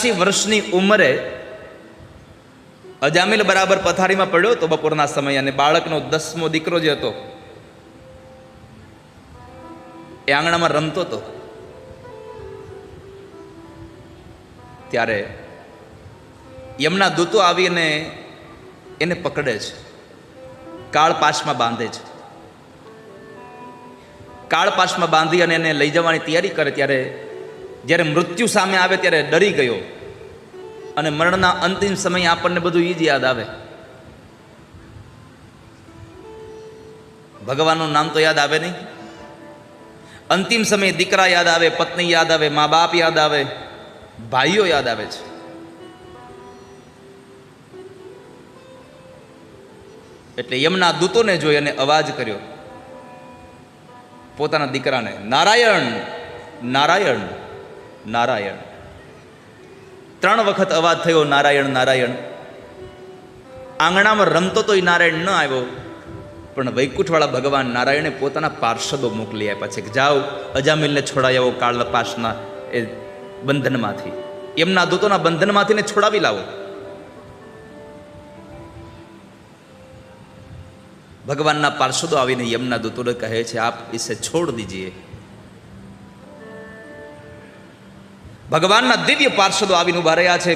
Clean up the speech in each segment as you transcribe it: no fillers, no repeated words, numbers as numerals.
85 વર્ષની ઉંમરે અજામિલ બરાબર પથારીમાં પડ્યો તો બપોરના સમયે, અને બાળકનો 10મો દીકરો જે હતો એ આંગણામાં રમતો હતો. ત્યારે યમના દૂતો આવીને એને પકડે છે, કાળપાશમાં બાંધે છે. કાળપાશમાં બાંધી અને એને લઈ જવાની તૈયારી કરે ત્યારે જ્યારે મૃત્યુ સામે આવે ત્યારે ડરી ગયો, અને મરણના અંતિમ સમયે આપણને બધું એ જ યાદ આવે. ભગવાનનું નામ તો યાદ આવે નહીં. અંતિમ સમયે દીકરા યાદ આવે, પત્ની યાદ આવે, મા બાપ યાદ આવે, ભાઈઓ યાદ આવે છે. એટલે યમના દૂતોને જોઈ અને અવાજ કર્યો પોતાના દીકરાને, નારાયણ નારાયણ નારાયણ. 3 વખત અવાજ થયો, નારાયણ નારાયણ. આંગણામાં રમતો તો એ નારાયણ ન આવ્યો, પણ વૈકુંઠવાળા ભગવાન નારાયણે પોતાના પાર્ષદો મોકલી આપ્યા છે કે જાઓ અજામિલને છોડાવી આવો કાળપાશના એ બંધનમાંથી, એમના દૂતોના બંધનમાંથી ને છોડાવી લાવો. ભગવાનના પાર્ષદો આવીને યમના દૂતોને કહે છે આપ ઇસે છોડ દીજીએ. ભગવાનના દિવ્ય પાર્ષદો આવીને ઉભા રહ્યા છે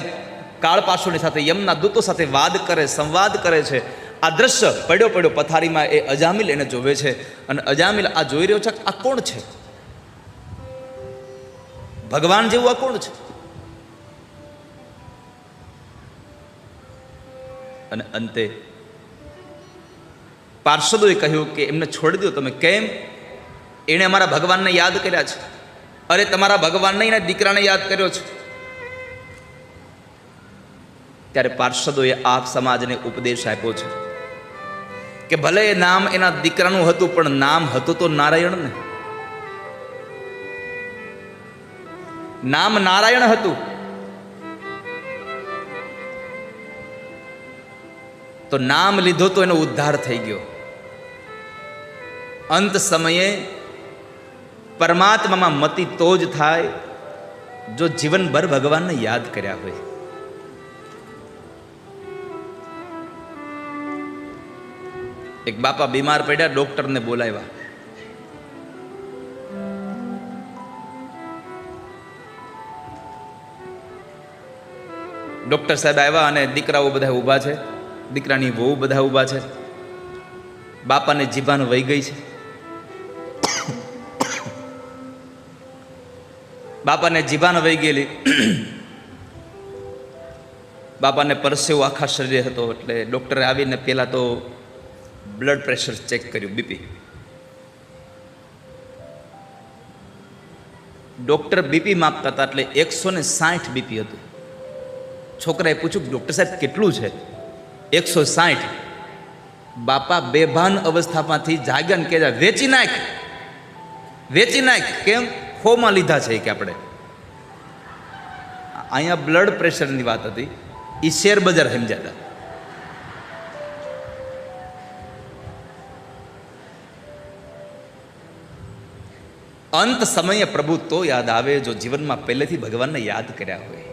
કાળપાશોની સાથે, યમના દૂતો સાથે વાદ કરે, સંવાદ કરે છે. આ દ્રશ્ય પડ્યો પડ્યો પથારીમાં એ અજામિલ એને જોવે છે, અને અજામિલ આ જોઈ રહ્યો છે આ કોણ છે, ભગવાન જેવું આ કોણ છે. અને અંતે પાર્ષદોએ કહ્યું કે એમને છોડી દો તમે. કેમ? એણે અમારા ભગવાનને યાદ કર્યા છે. અરે તમારા ભગવાનને એના દીકરાને યાદ કર્યો છે. ત્યારે પાર્ષદોએ આપ સમાજને ઉપદેશ આપ્યો છે કે ભલે એ નામ એના દીકરાનું હતું, પણ નામ હતું તો નારાયણ ને. નામ નારાયણ હતું તો નામ લીધો તો એનો ઉદ્ધાર થઈ ગયો. અંત સમયે પરમાત્મામાં મતિ તો જ થાય જો જીવનભર ભગવાનને યાદ કર્યા હોય. એક બાપા બીમાર પડ્યા, ડોક્ટરને બોલાવ્યા. ડોક્ટર સાહેબ આવ્યા અને દીકરાઓ બધા ઊભા છે, દીકરાની વહુ બધા ઊભા છે. બાપાને જીભાન વહી ગઈ છે. બાપાને જીભાન વહી ગયેલી. બાપાને પરસેવો આખા શરીરે હતો, એટલે ડૉક્ટરે આવીને પહેલાં તો બ્લડ પ્રેશર ચેક કર્યું, બીપી. ડૉક્ટર બીપી માપતા હતા એટલે 160 બીપી હતું. છોકરાએ પૂછ્યું ડૉક્ટર સાહેબ કેટલું છે? 160. બાપા બેભાન અવસ્થામાંથી જાગ્યા ને કે વેચી નાખ, વેચી નાખ. કેમ? ખોમાં લીધા છે કે આપણે. અહીંયા બ્લડ પ્રેશરની વાત હતી, એ શેર બજાર સમજ્યા હતા. અંત સમયે પ્રભુ તો યાદ આવે જો જીવનમાં પહેલેથી ભગવાનને યાદ કર્યા હોય.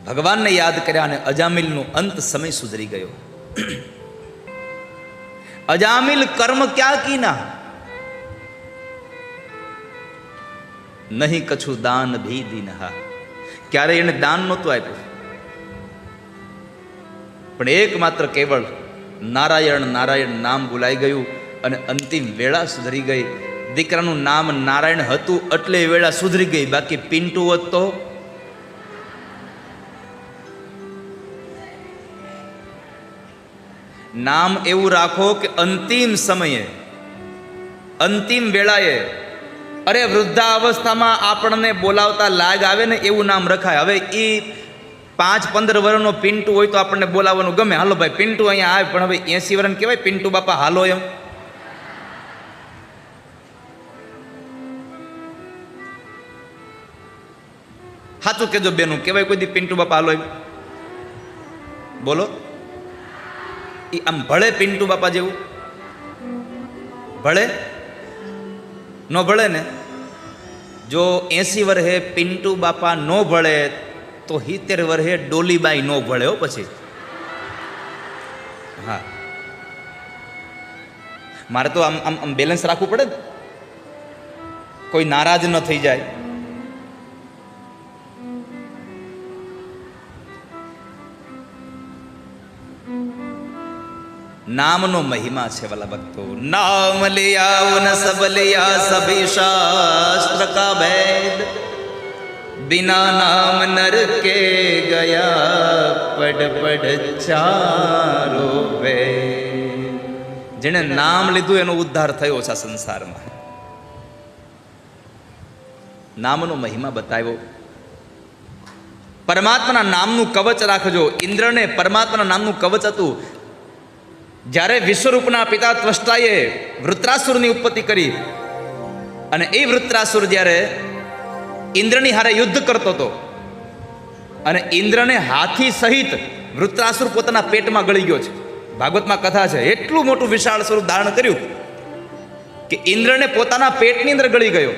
ભગવાનને યાદ કર્યા અને અજામિલનું અંત સમય સુધરી ગયો. અજામિલ કર્મ ક્યાં કીના, નહીં કછું દાન ભી દીનહા. ક્યારે એને દાન નહોતું આપ્યું, પણ એકમાત્ર કેવળ નારાયણ નારાયણ નામ બોલાઈ ગયું અને અંતિમ વેળા સુધરી ગઈ. દીકરાનું નામ નારાયણ હતું એટલે વેળા સુધરી ગઈ, બાકી પિન્ટુ હોત તો નામ એવું રાખો કે અંતિમ સમયે, અંતિમ વેળાએ, અરે વૃદ્ધાવસ્થામાં આપણને બોલાવતા લાગ આવે ને એવું નામ રખાય. હવે એ 5-15 વર્ષનો પિન્ટુ હોય તો આપણને બોલાવવાનું ગમે, હાલો ભાઈ પિન્ટુ અહીંયા આવે. પણ હવે 80 વર્ષને કહેવાય પિન્ટુ બાપા હાલો એમ? સાચું કેજો બેનું, કહેવાય કોઈ દી પિન્ટુ બાપા હાલો એમ? બોલો. એ આમ ભળે પિન્ટુ બાપા જેવું? ભળે? ન ભળે ને. જો 80 વર્ષે પિન્ટુ બાપા ન ભળે તો 70 વર્ષે ડોલીબાઈ ન ભળે હો પછી. હા, મારે તો આમ બેલેન્સ રાખવું પડે, કોઈ નારાજ ન થઈ જાય. નામનો મહિમા છે વાલા ભક્તો. નામ લિયા ન સબ લિયા સભી શાસ્ત્ર કા ભેદ, બિના નામ નર કે ગયા પડ પડ ચારો વેદ. જેણે નામ લીધું એનો ઉદ્ધાર થયો છે આ સંસારમાં. નામનો મહિમા બતાવ્યો. પરમાત્માના નામનું કવચ રાખજો. ઇન્દ્રને પરમાત્માના નામનું કવચ હતું. જ્યારે વિશ્વરૂપના પિતા ત્વષ્ટાએ વૃત્રાસુરની ઉત્પત્તિ કરી અને એ વૃત્રાસુર જ્યારે ઇન્દ્રની હારે યુદ્ધ કરતો હતો અને ઇન્દ્રને હાથી સહિત વૃત્રાસુર પોતાના પેટમાં ગળી ગયો છે. ભાગવતમાં કથા છે. એટલું મોટું વિશાળ સ્વરૂપ ધારણ કર્યું કે ઇન્દ્રને પોતાના પેટની અંદર ગળી ગયો.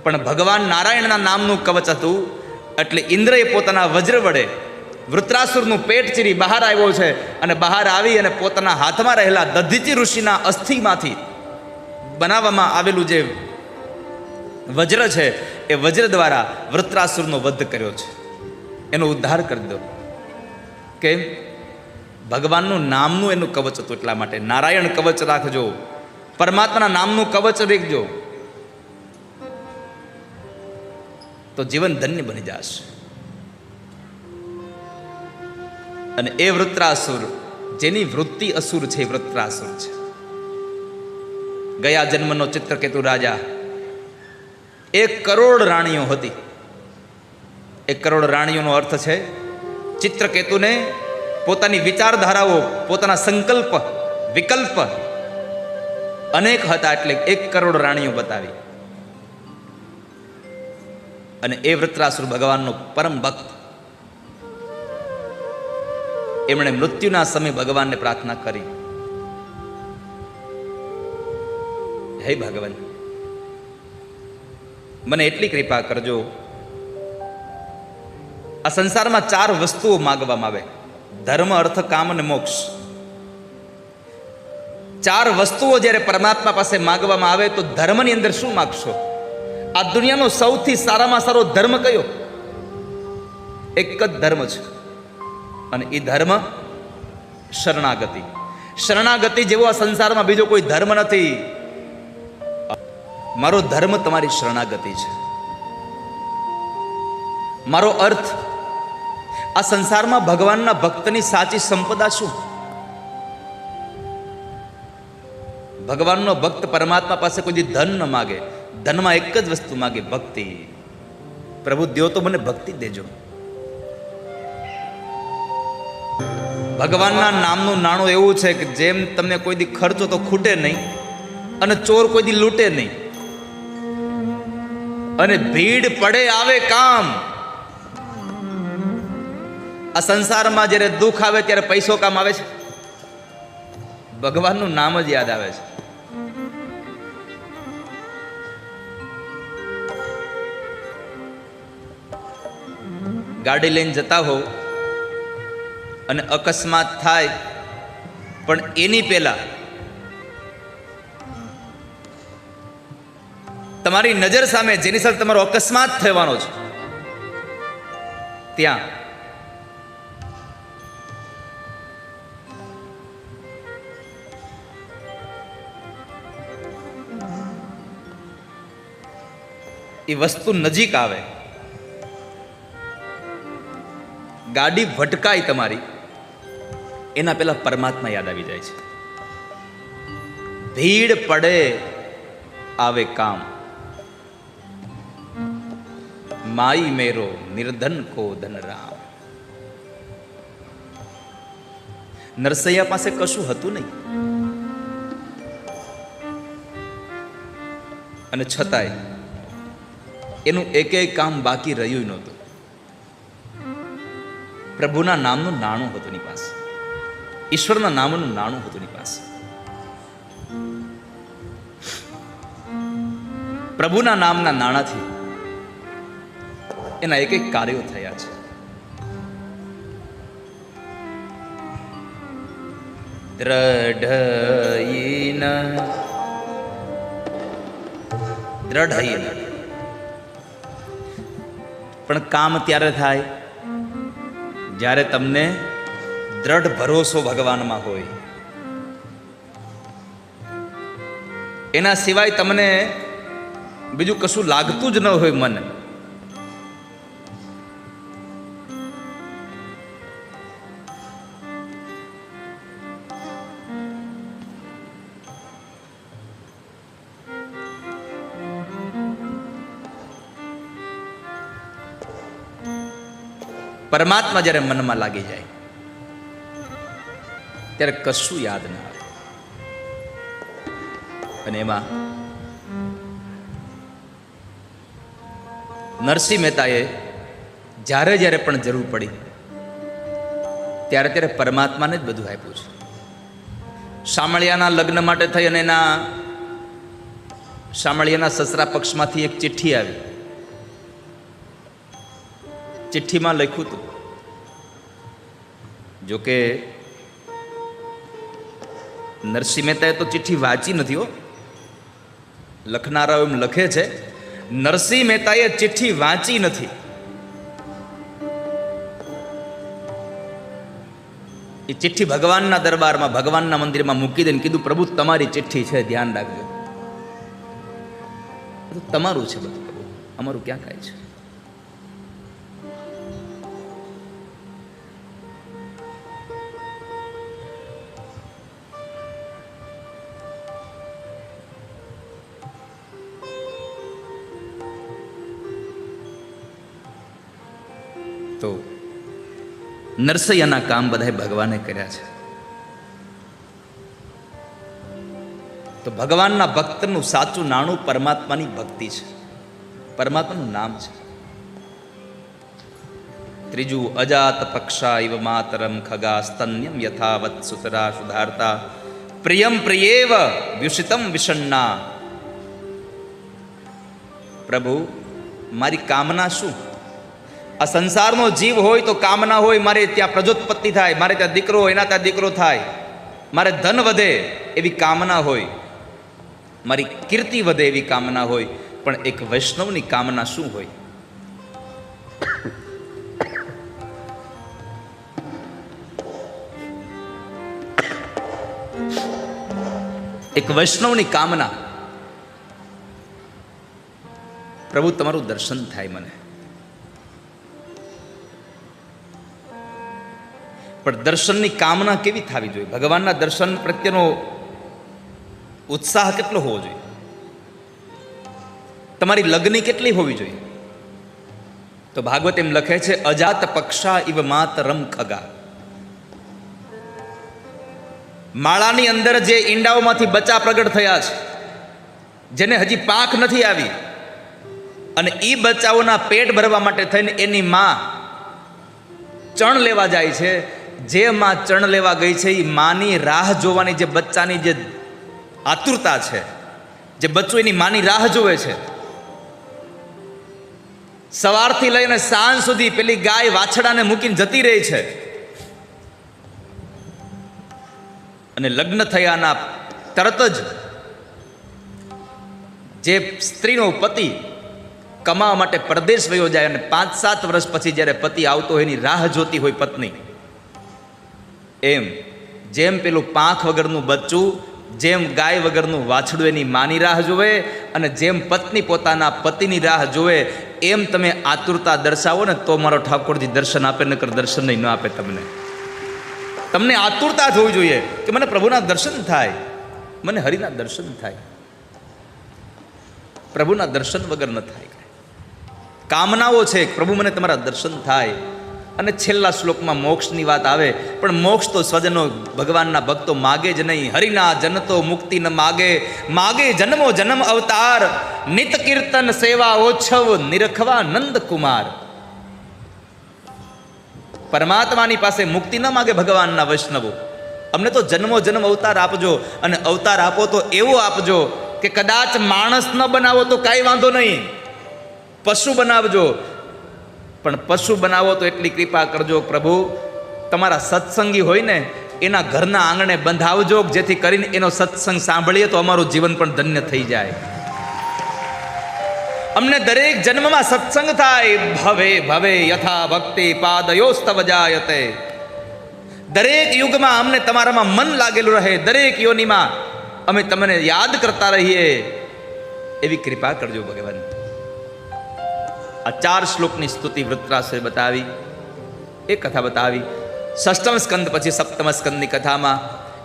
પણ ભગવાન નારાયણના નામનું કવચ હતું એટલે ઇન્દ્રએ પોતાના વજ્ર વડે વૃત્રાસુરનું પેટ ચીરી બહાર આવ્યો છે અને બહાર આવી અને પોતાના હાથમાં રહેલા દધીચી ઋષિના અસ્થિમાંથી બનાવવામાં આવેલું જે વજ્ર છે એ વજ્ર દ્વારા વૃત્રાસુરનો વધ કર્યો છે, એનો ઉદ્ધાર કરી દો. કેમ? ભગવાનનું નામનું એનું કવચ હતું. એટલા માટે નારાયણ કવચ રાખજો, પરમાત્માના નામનું કવચ રાખજો, તો જીવન ધન્ય બની જશે. અને એ વૃત્રાસુર જેની વૃત્તિ અસુર છે, વૃત્રાસુર છે. ગયા જન્મનો ચિત્રકેતુ રાજા. 1 કરોડ રાણીઓ હતી. 1 કરોડ રાણીઓનો અર્થ છે ચિત્રકેતુને પોતાની વિચારધારાઓ, પોતાના સંકલ્પ વિકલ્પ અનેક હતા એટલે 1 કરોડ રાણીઓ બતાવી. અને એ વૃત્રાસુર ભગવાનનો પરમ ભક્ત. એમણે મૃત્યુના સમયે ભગવાનને પ્રાર્થના કરી, હે ભગવાન, મને એટલી કૃપા કરજો. આ સંસારમાં 4 વસ્તુઓ માગવામાં આવે: ધર્મ, અર્થ, કામ અને મોક્ષ. 4 વસ્તુઓ જ્યારે પરમાત્મા પાસે માગવામાં આવે તો ધર્મની અંદર શું માગશો? આ દુનિયાનો સૌથી સારામાં સારો ધર્મ કયો? એક જ ધર્મ છે અને એ ધર્મ શરણાગતિ. શરણાગતિ જેવો આ સંસારમાં બીજો કોઈ ધર્મ નથી. મારો ધર્મ તમારી શરણાગતિ છે. મારો અર્થ, આ સંસારમાં ભગવાનના ભક્તની સાચી સંપદા શું? ભગવાનનો ભક્ત પરમાત્મા પાસે કોઈ ધન ન માગે, ધનમાં એક જ વસ્તુ માગે, ભક્તિ. પ્રભુ દ્યો તો મને ભક્તિ દેજો. ભગવાનના નામનું નાણું એવું છે કે જેમ તમને કોઈ દી ખર્ચો તો ખૂટે નહીં અને ચોર કોઈ દી લૂંટે નહીં. અને ભીડ પડે આવે કામ. આ સંસારમાં જ્યારે દુઃખ આવે ત્યારે પૈસો કામ આવે છે? ભગવાનનું નામ જ યાદ આવે છે. ગાડી લઈને જતા હો અને અકસ્માત થાય, પણ એની પહેલા તમારી નજર સામે જેની સાથે તમારો અકસ્માત થવાનો છે ત્યાં એ વસ્તુ નજીક આવે, ગાડી ભટકાય તમારી, એના પહેલા પરમાત્મા યાદ આવી જાય છે. ભીડ પડે આવે કામ, માઈ મેરો નિર્ધન કો ધન રામ. નરસૈયા પાસે કશું હતું નહીં અને છતાંય એનું એક કામ બાકી રહ્યું નહોતું. પ્રભુના નામનું નાણું હતું એની પાસે, ઈશ્વરના નામનું નાણું હતું એની પાસે. પ્રભુના નામના નાણાંથી એના એક એક કાર્યો થયા છે. દ્રઢહીન પણ કામ ત્યારે થાય જ્યારે તમને દ્રઢ ભરોસો ભગવાનમાં હોય. એના સિવાય તમને બીજું કશું લાગતું જ ન હોય મને. પરમાત્મા જ્યારે મનમાં લાગી જાય ત્યારે કશું યાદ ના આવે. અને એમાં નરસિંહ મહેતાએ જ્યારે જ્યારે પણ જરૂર પડી ત્યારે ત્યારે પરમાત્માને જ બધું આપ્યું છે. શામળિયાના લગ્ન માટે થઈ અને શામળિયાના સસરા પક્ષમાંથી એક ચિઠ્ઠી આવી. ચિઠ્ઠીમાં લખ્યું હતું, જોકે નરસિંહ મહેતાએ તો ચિઠ્ઠી વાંચી નથી હો, લખનારાઓ એમ લખે છે. નરસિંહ મહેતાએ ચિઠ્ઠી વાંચી નથી. એ ચિઠ્ઠી ભગવાનના દરબારમાં, ભગવાનના મંદિરમાં મૂકી દઈને કીધું, પ્રભુ તમારી ચિઠ્ઠી છે, ધ્યાન રાખજો. તમારું છે બધું, પ્રભુ અમારું ક્યાં કાંઈ છે. તો નરસૈયાના કામ બધાય ભગવાને કર્યા છે. તો ભગવાનના ભક્તનું સાચું નાણું પરમાત્માની ભક્તિ છે, પરમાત્માનું નામ છે. ત્રીજું, અજાત પક્ષા ઇવ માતરમ ખગા સ્તન્યમ યથાવત સુતરા સુધારતા પ્રિયમ પ્રિયેવ વ્યુષિતમ વિષન્ના. પ્રભુ મારી કામના શું? આ સંસારનો જીવ હોય તો કામના હોય, મારે ત્યાં પ્રજોત્પત્તિ થાય, મારે ત્યાં દીકરો હોય, એના ત્યાં દીકરો થાય, મારે ધન વધે એવી કામના હોય, મારી કીર્તિ વધે એવી કામના હોય. પણ એક વૈષ્ણવની કામના શું હોય? એક વૈષ્ણવની કામના, પ્રભુ તમારું દર્શન થાય મને. પણ દર્શનની કામના કેવી થવી જોઈએ? ભગવાનના દર્શન પ્રત્યેનો ઉત્સાહ કેટલો હોવો જોઈએ? તમારી લગ્ની કેટલી હોવી જોઈએ? તો ભાગવત એમ લખે છે, અજાત પક્ષા ઇવ માતરમ ખગા. માળાની અંદર જે ઈંડાઓમાંથી બચ્ચા પ્રગટ થયા છે, જેને હજી પાંખ નથી આવી, અને એ બચ્ચાઓના પેટ ભરવા માટે થઈને એની માં ચણ લેવા જાય છે. જે માં ચણ લેવા ગઈ છે એ માની રાહ જોવાની, જે બચ્ચાની જે આતુરતા છે, જે બચ્ચું એની માની રાહ જોવે છે, સવારથી લઈને સાંજ સુધી પેલી ગાય વાછડાને મૂકીને જતી રહી છે. અને લગ્ન થયાના તરત જ જે સ્ત્રીનો પતિ કમાવા માટે પરદેશ વયો જાય અને 5-7 વર્ષ પછી જ્યારે પતિ આવતો હોય એની રાહ જોતી હોય પત્ની, એમ જેમ પેલું પાંખ વગરનું બચ્ચું, જેમ ગાય વગરનું વાછડું એની માની રાહ જોવે, અને જેમ પત્ની પોતાના પતિની રાહ જોવે, એમ તમે આતુરતા દર્શાવો ને તો મારો ઠાકોરજી દર્શન આપે, નકર દર્શન નહીં આપે. તમને આતુરતા જ હોવી જોઈએ કે મને પ્રભુના દર્શન થાય, મને હરિના દર્શન થાય. પ્રભુના દર્શન વગર ન થાય. કામનાઓ છે, પ્રભુ મને તમારા દર્શન થાય. અને છેલ્લા શ્લોકમાં મોક્ષની વાત આવે, પણ મોક્ષ તો સ્વજનો ભગવાનના ભક્તો માગે જ નહીં. હરિના જન તો મુક્તિ ન માગે, માગે જન્મો જન્મ અવતાર, નિત કીર્તન સેવા ઓછવ નિરખવા નંદ કુમાર. પરમાત્માની પાસે મુક્તિ ન માગે ભગવાનના વૈષ્ણવો. અમને તો જન્મો જન્મ અવતાર આપજો, અને અવતાર આપો તો એવો આપજો કે કદાચ માણસ ન બનાવો તો કાંઈ વાંધો નહીં, પશુ બનાવજો, પણ પશુ બનાવો તો એટલી કૃપા કરજો પ્રભુ, તમારા સત્સંગી હોય ને એના ઘરના આંગણે બંધાવજો, જેથી કરીને એનો સત્સંગ સાંભળીએ તો અમારું જીવન પણ ધન્ય થઈ જાય. અમને દરેક જન્મમાં સત્સંગ થાય. ભવે ભવે યથા ભક્તિ પાદયોસ્તવ જાયતે. દરેક યુગમાં અમને તમારામાં મન લાગેલું રહે, દરેક યોનિમાં અમે તમને યાદ કરતા રહીએ, એવી કૃપા કરજો ભગવાન. આ 4 શ્લોકની સ્તુતિ વૃત્રાસુરે બતાવી, એ કથા બતાવી. 6મ સ્કંદ પછી 7મ સ્કંદની કથામાં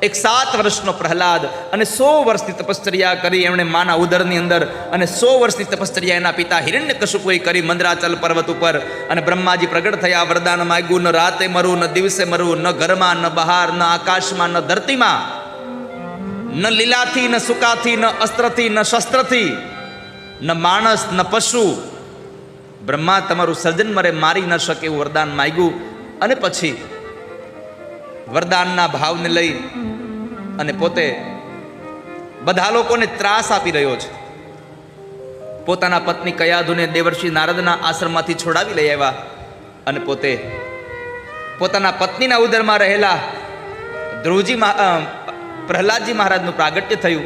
એક 7 વર્ષનો પ્રહલાદ અને 100 વર્ષની તપશ્ચર્યા કરી એમણે માના ઉદરની અંદર, અને 100 વર્ષની તપશ્ચર્યા એના પિતા હિરણ્યકશિપુએ કરી મંદરાચલ પર્વત ઉપર. અને બ્રહ્માજી પ્રગટ થયા, વરદાન માગ્યું, ન રાતે મરું ન દિવસે મરું, ન ઘરમાં ન બહાર, ન આકાશમાં ન ધરતીમાં, ન લીલાથી ન સુકાથી, ન અસ્ત્રથી ન શસ્ત્રથી, ન માણસ ન પશુ, બ્રહ્મા તમારું સર્જન મરે મારી ન શકે એવું વરદાન માગ્યું. અને પછી વરદાનના ભાવને લઈ અને પોતે બધા લોકોને ત્રાસ આપી રહ્યો છે. પોતાના પત્ની કયાધુને દેવર્ષિ નારદના આશ્રમમાંથી છોડાવી લઈ આવ્યા, અને પોતે પોતાના પત્નીના ઉદરમાં રહેલા ધ્રુવજી પ્રહલાદજી મહારાજનું પ્રાગટ્ય થયું.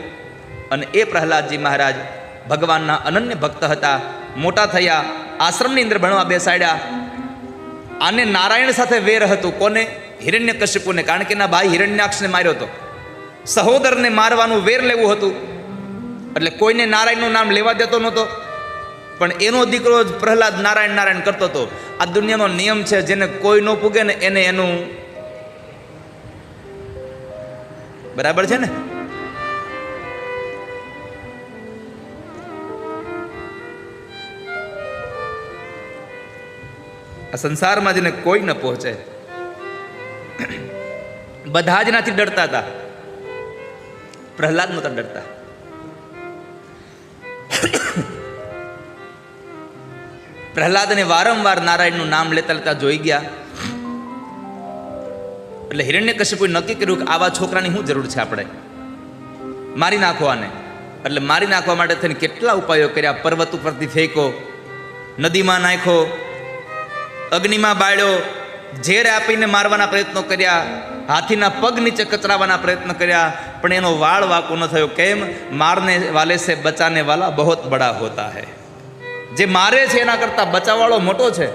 અને એ પ્રહલાદજી મહારાજ ભગવાનના અનન્ય ભક્ત હતા, મોટા થયા, આશ્રમની અંદર ભણવા બેસાડ્યા. આને નારાયણ સાથે વેર હતું. કોને? હિરણ્યકશિપુને, કારણ કે એના ભાઈ હિરણ્યાક્ષને માર્યો હતો. સહોદરને મારવાનું વેર લેવું હતું, એટલે કોઈને નારાયણનું નામ લેવા દેતો નહોતો. પણ એનો દીકરો જ પ્રહલાદ નારાયણ નારાયણ કરતો હતો. આ દુનિયાનો નિયમ છે, જેને કોઈ ન પૂગે ને એને એનું બરાબર છે ને. આ સંસારમાં જેને કોઈ ન પહોંચે, બધા જ નાથી ડરતા હતા, પ્રહલાદ નહોતા ડરતા. પ્રહલાદને વારંવાર નારાયણનું નામ લેતા લેતા જોઈ ગયા. એટલે હિરણ્યકશિપુએ નક્કી કર્યું કે આવા છોકરાની શું જરૂર છે, આપણે મારી નાખવાને. એટલે મારી નાખવા માટે થઈને કેટલા ઉપાયો કર્યા. પર્વત ઉપરથી ફેંકો, નદીમાં નાખો, અગ્નિમાં બાળ્યો, ઝેર આપીને મારવાના પ્રયત્નો કર્યા, હાથીના પગ નીચે કચરાવાના પ્રયત્ન કર્યા, પણ એનો વાળ વાંકો ન થયો. કેમ? મારને વાલે સે બચાને વાલા બહોત બડા હોતા હૈ. જે મારે છે એના કરતાં બચાવવાળો મોટો છે,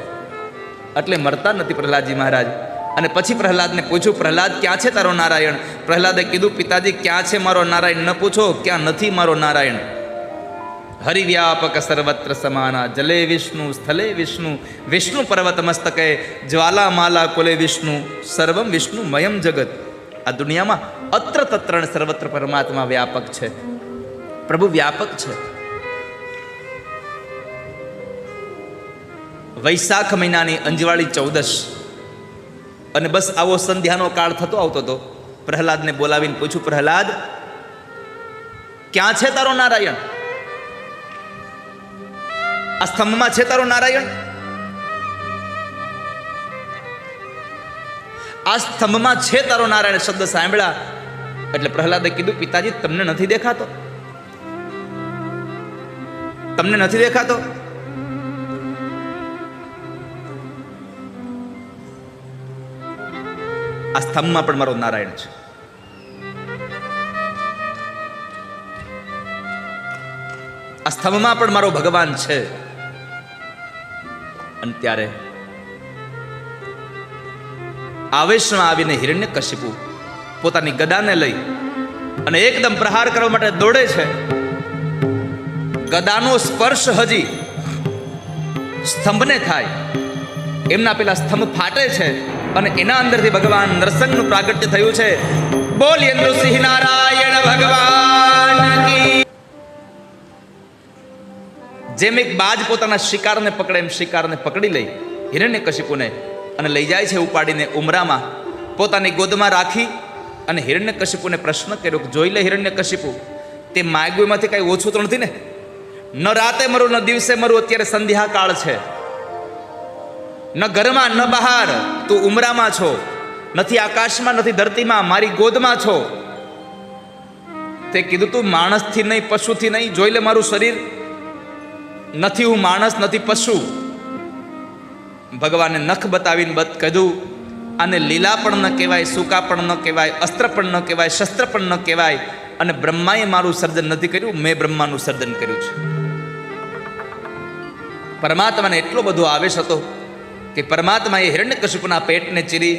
એટલે મરતા નથી પ્રહલાદજી મહારાજ. અને પછી પ્રહલાદને પૂછ્યું, પ્રહલાદ ક્યાં છે તારો નારાયણ? પ્રહલાદે કીધું, પિતાજી ક્યાં છે મારો નારાયણ ન પૂછો, ક્યાં નથી મારો નારાયણ. હરિવ્યાપક સર્વત્ર સમાના, જલે વિષ્ણુ સ્થલે વિષ્ણુ, વિષ્ણુ પર્વત મસ્તકે, જ્વાલા માલા કુલે વિષ્ણુ, સર્વમ વિષ્ણુ મયમ જગત. આ દુનિયામાં અત્ર તત્ર સર્વત્ર પરમાત્મા વ્યાપક છે, પ્રભુ વ્યાપક છે. વૈશાખ મહિનાની અંજવાળી 14, અને બસ આવો સંધ્યાનો કાળ થતો આવતો હતો. પ્રહલાદને બોલાવીને પૂછ્યું, પ્રહલાદ ક્યાં છે તારો નારાયણ? આ સ્તંભમાં છે તારો નારાયણ? આ સ્તંભમાં છે તારો નારાયણ શબ્દ સાંભળ્યા એટલે પ્રહલાદે કીધું, પિતાજી તમને નથી દેખાતો? તમને નથી દેખાતો? આ સ્તંભમાં પણ મારો નારાયણ છે. આ સ્તંભમાં પણ મારો ભગવાન છે. અને ત્યારે આવેશમાં આવીને હિરણ્યકશિપુ પોતાની ગદાને લઈ અને એકદમ પ્રહાર કરવા માટે દોડે છે. ગદાનો સ્પર્શ હજી સ્તંભને થાય, એમના પેલા સ્તંભ ફાટે છે અને એના અંદરથી ભગવાન નરસિંહનું પ્રાગટ્ય થયું છે. બોલીએ નૃસિંહ નારાયણ ભગવાન કી. જેમ એક બાજ પોતાના શિકારને પકડે એમ શિકારને પકડી લઈ હિરણ્યકશિપુને અને લઈ જાય છે ઉપાડીને ઉમરામાં, પોતાની ગોદમાં રાખી. અને હિરણ્યકશિપુને પ્રશ્ન કર્યો કે જોઈ લે હિરણ્યકશિપુ, તે માગ્યું એમાંથી કઈ ઓછું તો નથી ને? ન રાતે મરું ન દિવસે મરું, અત્યારે સંધ્યા કાળ છે, ન ઘરમાં ન બહાર, તું ઉમરામાં છો, નથી આકાશમાં નથી ધરતીમાં, મારી ગોદમાં છો. તે કીધું તું માણસથી નહીં, પશુથી નહીં, જોઈ લે મારું શરીર, નથી હું માણસ, નથી પશુ. ભગવાને નખ બતાવીને કીધું આને લીલા પણ ન કહેવાય, સૂકા પણ ન કહેવાય, અસ્ત્ર પણ ન કહેવાય, શસ્ત્ર પણ ન કહેવાય. અને બ્રહ્માએ મારું સર્જન નથી કર્યું, મેં બ્રહ્માનું સર્જન કર્યું છે. પરમાત્માને એટલો બધો આવેશ હતો કે પરમાત્માએ હિરણ્યકશિપુના પેટને ચીરી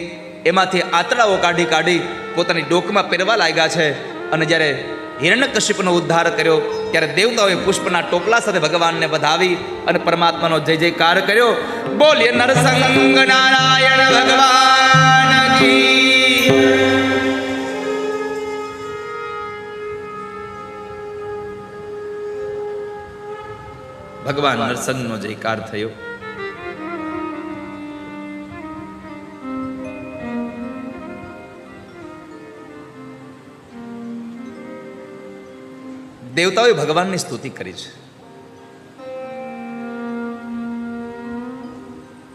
એમાંથી આંતડાઓ કાઢી કાઢી પોતાની ડોકમાં પહેરવા લાગ્યા છે. અને જ્યારે હિરણ્યકશિપુનો ઉદ્ધાર કર્યો ત્યારે દેવતાઓએ પુષ્પના ટોપલા સાથે ભગવાનને વધાવી અને પરમાત્માનો જય જયકાર કર્યો. બોલીએ નરસંગ નારાયણ ભગવાન કી. ભગવાન નરસંગનો જયકાર થયો. દેવતાઓએ ભગવાનની સ્તુતિ કરી છે.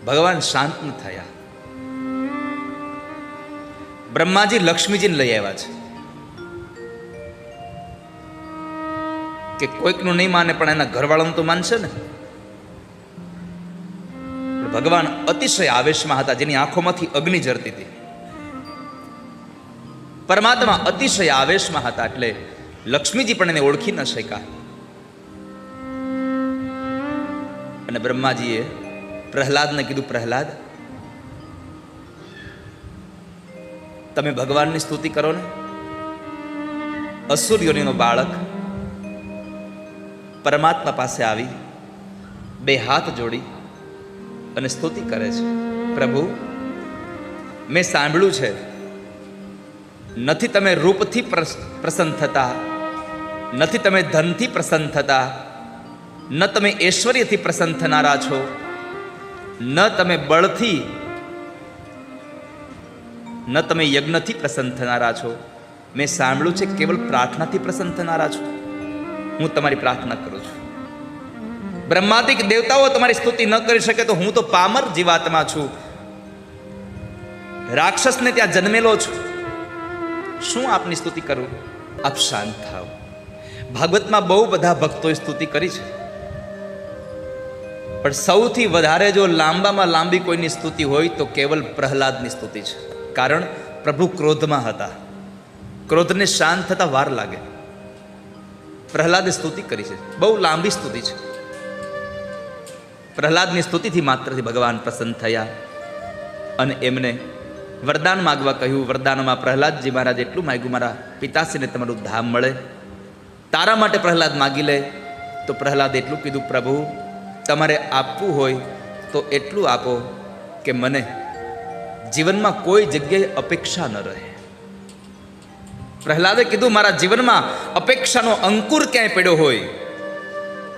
ભગવાન શાંત ન થયા. બ્રહ્માજી લક્ષ્મીજીને લઈ આવ્યા છે કે કોઈકનું નહીં માને પણ એના ઘરવાળાનું તો માનશે ને. ભગવાન અતિશય આવેશમાં હતા, જેની આંખોમાંથી અગ્નિ ઝરતી હતી. પરમાત્મા અતિશય આવેશમાં હતા એટલે લક્ષ્મીજી પણ એને ઓળખી ન શક્યા. અને બ્રહ્માજીએ પ્રહલાદને કીધું, પ્રહલાદ તમે ભગવાનની સ્તુતિ કરો ને. અસુર યોનિનો બાળક પરમાત્મા પાસે આવી બે હાથ જોડી અને સ્તુતિ કરે છે. પ્રભુ, મેં સાંભળ્યું છે નથી તમે રૂપથી પ્રસન્ન થતા, નથી તમે ધનથી પ્રસન્ન થતા, ન તમે ઐશ્વર્યથી પ્રસન્ન થનારા છો, ન તમે બળથી, ન તમે યજ્ઞથી પ્રસન્ન થનારા છો. મેં સાંભળ્યું છે કેવલ પ્રાર્થનાથી પ્રસન્ન થનારા છો. હું તમારી પ્રાર્થના કરું છું. બ્રહ્માદિક દેવતાઓ તમારી સ્તુતિ ન કરી શકે તો હું તો પામર જીવાત્મા છું, રાક્ષસને ત્યાં જન્મેલો છું, શું આપની સ્તુતિ કરું? આપ શાંત થાવ. ભાગવતમાં બહુ બધા ભક્તોએ સ્તુતિ કરી છે, પણ સૌથી વધારે જો લાંબામાં લાંબી કોઈની સ્તુતિ હોય તો કેવલ પ્રહલાદની સ્તુતિ છે. કારણ પ્રભુ ક્રોધમાં હતા, ક્રોધને શાંત થતા વાર લાગે. પ્રહલાદે સ્તુતિ કરી છે, બહુ લાંબી સ્તુતિ છે. પ્રહલાદની સ્તુતિથી માત્રથી ભગવાન પ્રસન્ન થયા અને એમને વરદાન માગવા કહ્યું. વરદાનમાં પ્રહલાદજી મહારાજ એટલું માગ્યું, મારા પિતાશ્રીને તમારું ધામ મળે, તારા માટે પ્રહલાદ માગી લે. તો પ્રહલાદ એટલું કીધું, પ્રભુ તમારે આપવું હોય તો એટલું આપો કે મને જીવનમાં કોઈ જગ્યાએ અપેક્ષા ન રહે. પ્રહલાદે કીધું, મારા જીવનમાં અપેક્ષાનો અંકુર ક્યાંય પડ્યો હોય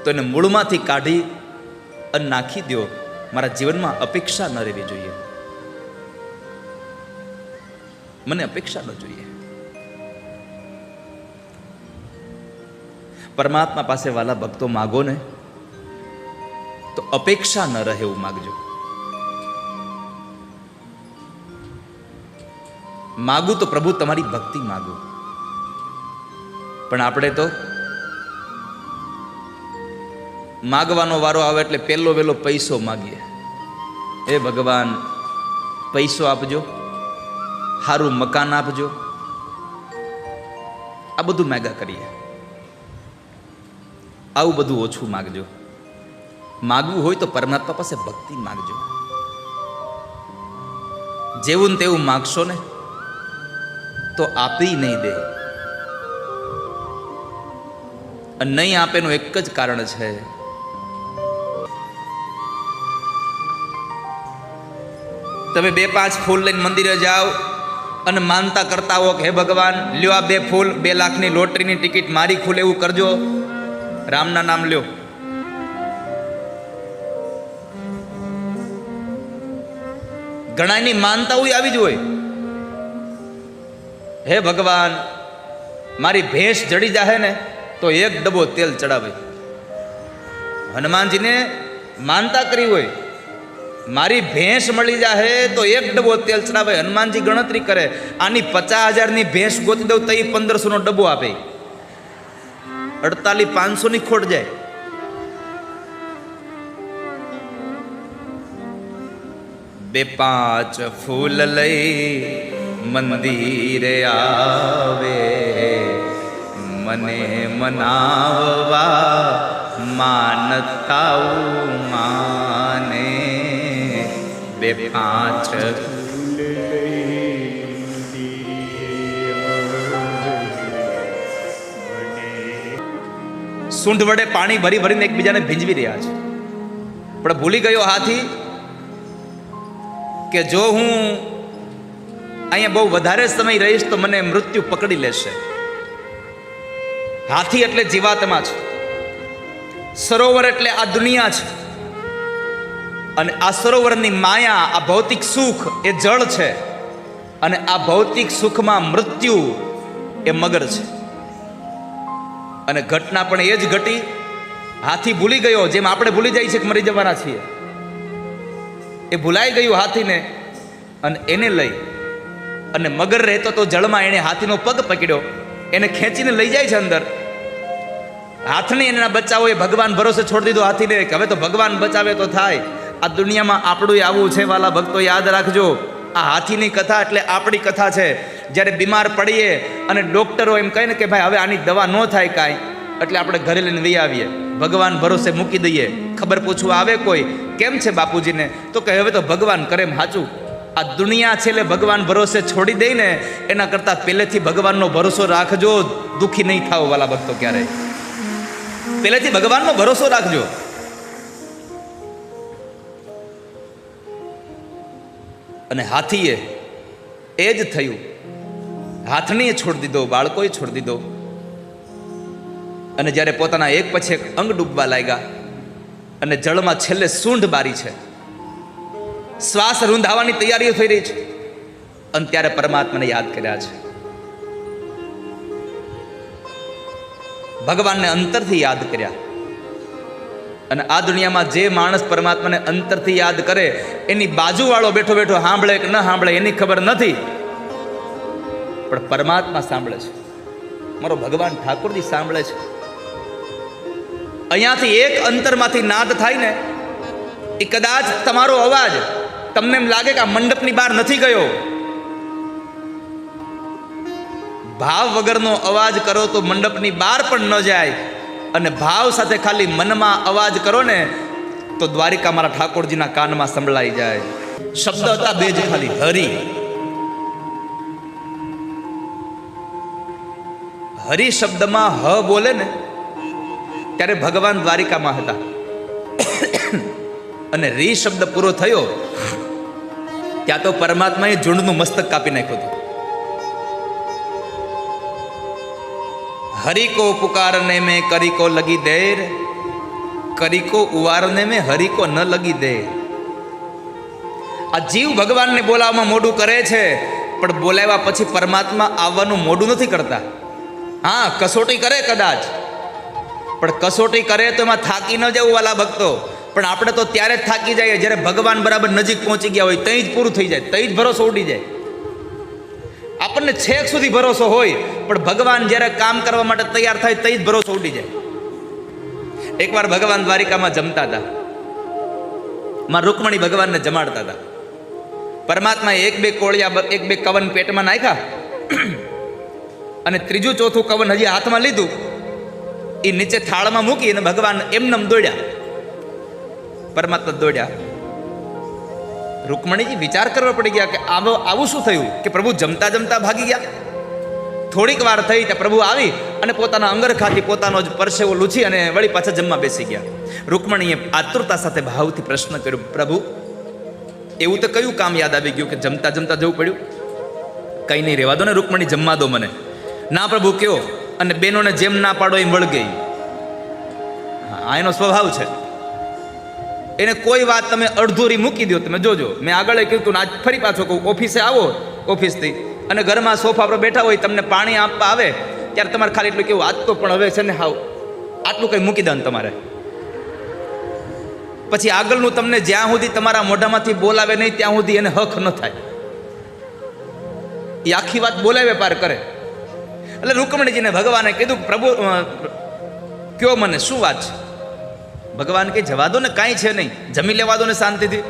તો એને મૂળમાંથી કાઢી અને નાખી દો. મારા જીવનમાં અપેક્ષા ન રહેવી જોઈએ, મને અપેક્ષા ન જોઈએ. પરમાત્મા પાસે વાલા ભક્તો માગો ને તો અપેક્ષા ન રહે એવું માગજો. માગું તો પ્રભુ તમારી ભક્તિ માગું, પણ આપણે તો માગવાનો વારો આવે એટલે પહેલો વહેલો પૈસો માગીએ. એ ભગવાન પૈસો આપજો, સારું મકાન આપજો, આ બધું માગા કરીએ. આવું બધું ઓછું માગજો. માગવું હોય તો પરમાત્મા પાસે ભક્તિ માગજો. જેવું ને તેવું માગશો ને તો આપી નહીં દે. અને નહીં આપેનું એક જ કારણ છે, તમે 2-5 ફૂલ લઈને મંદિરે જાઓ અને માનતા કરતા હો કે હે ભગવાન લ્યો આ 2 ફૂલ, 2 લાખની લોટરીની ટિકિટ મારી ખુલે એવું કરજો, રામના નામ લ્યો. ઘણાની માનતા હોય આવી જ હોય, હે ભગવાન મારી ભેંસ જડી જાહે ને તો 1 ડબ્બો તેલ ચડાવે. હનુમાનજીને માનતા કરી હોય, મારી ભેંસ મળી જાહે તો 1 ડબ્બો તેલ ચડાવે. હનુમાનજી ગણતરી કરે, આની 50,000ની ભેંસ ગોતી દઉં તો એ 1500નો ડબ્બો આપે. 48,500 ખોટ જાય. બે પાંચ ફૂલ લઈ મંદિરે આવે, મને મનાવવા માનતા માને. બે પાંચ સૂંઢ વડે પાણી ભરી ભરીને એકબીજાને ભીંજવી રહ્યા છે. પણ ભૂલી ગયો હાથી કે જો હું અહીંયા બહુ વધારે સમય રહીશ તો મને મૃત્યુ પકડી લેશે. હાથી એટલે જીવાત્મા છે, સરોવર એટલે આ દુનિયા છે, અને આ સરોવરની માયા, આ ભૌતિક સુખ એ જળ છે, અને આ ભૌતિક સુખમાં મૃત્યુ એ મગર છે. અને ઘટના પણ એ જ ઘટી. હાથી ભૂલી ગયો, જેમ આપણે ભૂલી જાય છે કે મરી જવાના છીએ, એ ભૂલાઈ ગયું હાથીને, અને એને લઈ અને મગર રહેતો તો જળમાં એણે હાથીનો પગ પકડ્યો, એને ખેંચીને લઈ જાય છે અંદર. હાથને એના બચાવો એ ભગવાન ભરોસે છોડી દીધો હાથીને કે હવે તો ભગવાન બચાવે તો થાય. આ દુનિયામાં આપણું આવું છે વાલા ભક્તો, યાદ રાખજો. આ હાથીની કથા એટલે આપણી કથા છે. જ્યારે બીમાર પડીએ અને ડોક્ટરો એમ કહે ને કે ભાઈ હવે આની દવા ન થાય કાંઈ, એટલે આપણે ઘરે લઈને લઈ આવીએ, ભગવાન ભરોસે મૂકી દઈએ. ખબર પૂછવા આવે કોઈ, કેમ છે બાપુજીને, તો કે હવે તો ભગવાન કરે એમ સાચું. આ દુનિયા છે એટલે ભગવાન ભરોસે છોડી દઈને એના કરતાં પહેલેથી ભગવાનનો ભરોસો રાખજો, દુઃખી નહીં થાવ વાલા ભક્તો ક્યારેય. પહેલેથી ભગવાનનો ભરોસો રાખજો. અને હાથીએ એ જ થયું. હાથને છોડી દીધો, બાળકોએ છોડી દીધો. અને જ્યારે પોતાના એક પછી એક અંગ ડૂબવા લાગ્યા અને જળમાં છેલ્લે સૂંઢ બારી છે, શ્વાસ રૂંધાવાની તૈયારીઓ થઈ રહી છે, અને ત્યારે પરમાત્માને યાદ કર્યા છે. ભગવાનને અંતરથી યાદ કર્યા. અને આ દુનિયામાં જે માણસ પરમાત્માને અંતરથી યાદ કરે એની બાજુવાળો બેઠો બેઠો સાંભળે કે ન સાંભળે એની ખબર નથી, પણ પરમાત્મા સાંભળે છે. મારો ભગવાન ઠાકોરજી સાંભળે છે. અહીંયાથી એક અંતરમાંથી નાદ થાય ને, એ કદાચ તમારો અવાજ તમને એમ લાગે કે આ મંડપની બહાર નથી ગયો. ભાવ વગરનો અવાજ કરો તો મંડપની બહાર પણ ન જાય, અને ભાવ સાથે ખાલી મનમાં અવાજ કરો ને તો દ્વારિકા મારા ઠાકોરજીના કાનમાં સંભળાઈ જાય. શબ્દ હતા બે જ ખાલી, હરિ. હરિ શબ્દમાં હ બોલે ને ત્યારે ભગવાન દ્વારિકામાં હતા, અને રી શબ્દ પૂરો થયો ત્યાં તો પરમાત્માએ ઝુંડનું મસ્તક કાપી નાખ્યું હતું. हरि को पुकारने में करी को लगी देर, करी को उवारने में हरि को न लगी देर. આ જીવ ભગવાનને બોલાવવામાં મોડું કરે છે, પણ બોલાવ્યા પછી પરમાત્મા આવવાનું મોડું નથી કરતા. હા, કસોટી કરે કદાચ, પણ કસોટી કરે તો એમાં થાકી ન જવું વાલા ભક્તો. પણ આપણે તો ત્યારે જ થાકી જઈએ જ્યારે ભગવાન બરાબર નજીક પહોંચી ગયા હોય, ત્યાં જ પૂરું થઈ જાય, ત્યાં જ ભરોસો ઉડી જાય. આપણને છેક સુધી ભરોસો હોય, પણ ભગવાન જ્યારે કામ કરવા માટે તૈયાર થાય તઈ જ ભરોસો ઉડી જાય. એકવાર ભગવાન દ્વારિકામાં જમતા હતા, માં રૂકમણી ભગવાનને જમાડતા હતા. પરમાત્માએ એક બે કોળિયા, એક બે કવન પેટમાં નાખ્યા, અને ત્રીજું ચોથું કવન હજી હાથમાં લીધું, એ નીચે થાળમાં મૂકી અને ભગવાન એમનેમ દોડ્યા. પરમાત્મા દોડ્યા. રૂકમણીજી વિચાર કરવા પડી ગયા કે આવું શું થયું કે પ્રભુ જમતા જમતા ભાગી ગયા. થોડીક વાર થઈ ત્યાં પ્રભુ આવી અને પોતાના અંગરખાથી પોતાનો જ પરસેવો લૂછી અને વળી પાછા જમવા બેસી ગયા. રૂકમણીએ આતુરતા સાથે ભાવથી પ્રશ્ન કર્યો, પ્રભુ એવું તો કયું કામ યાદ આવી ગયું કે જમતા જમતા જવું પડ્યું? કંઈ નહીં, રહેવા દો ને રૂકમણી, જમવા દો મને. ના પ્રભુ કયો, અને બેનોને જેમ ના પાડો એમ વળગઈ. હા, એનો સ્વભાવ છે. એને કોઈ વાત તમે અડધૂરી મૂકી દો, તમે જોજો. મેં આગળ કીધું, આજ ફરી પાછો કહું, ઓફિસે આવો ઓફિસથી અને ઘરમાં સોફા પર બેઠા હોય, તમને પાણી આપવા આવે ત્યારે તમારે ખાલી એટલું કેવું, આજ તો પણ હવે છે ને હાવ આટલું કંઈ મૂકી દે તમારે. પછી આગળનું તમને જ્યાં સુધી તમારા મોઢામાંથી બોલાવે નહીં ત્યાં સુધી એને હક ન થાય. એ આખી વાત બોલાવે પાર કરે. એટલે રૂકમણીજીને ભગવાને કીધું, પ્રભુ કયો મને શું વાત છે? ભગવાન કે જવા દો ને, કાંઈ છે નહીં, જમી લેવા દો ને શાંતિથી.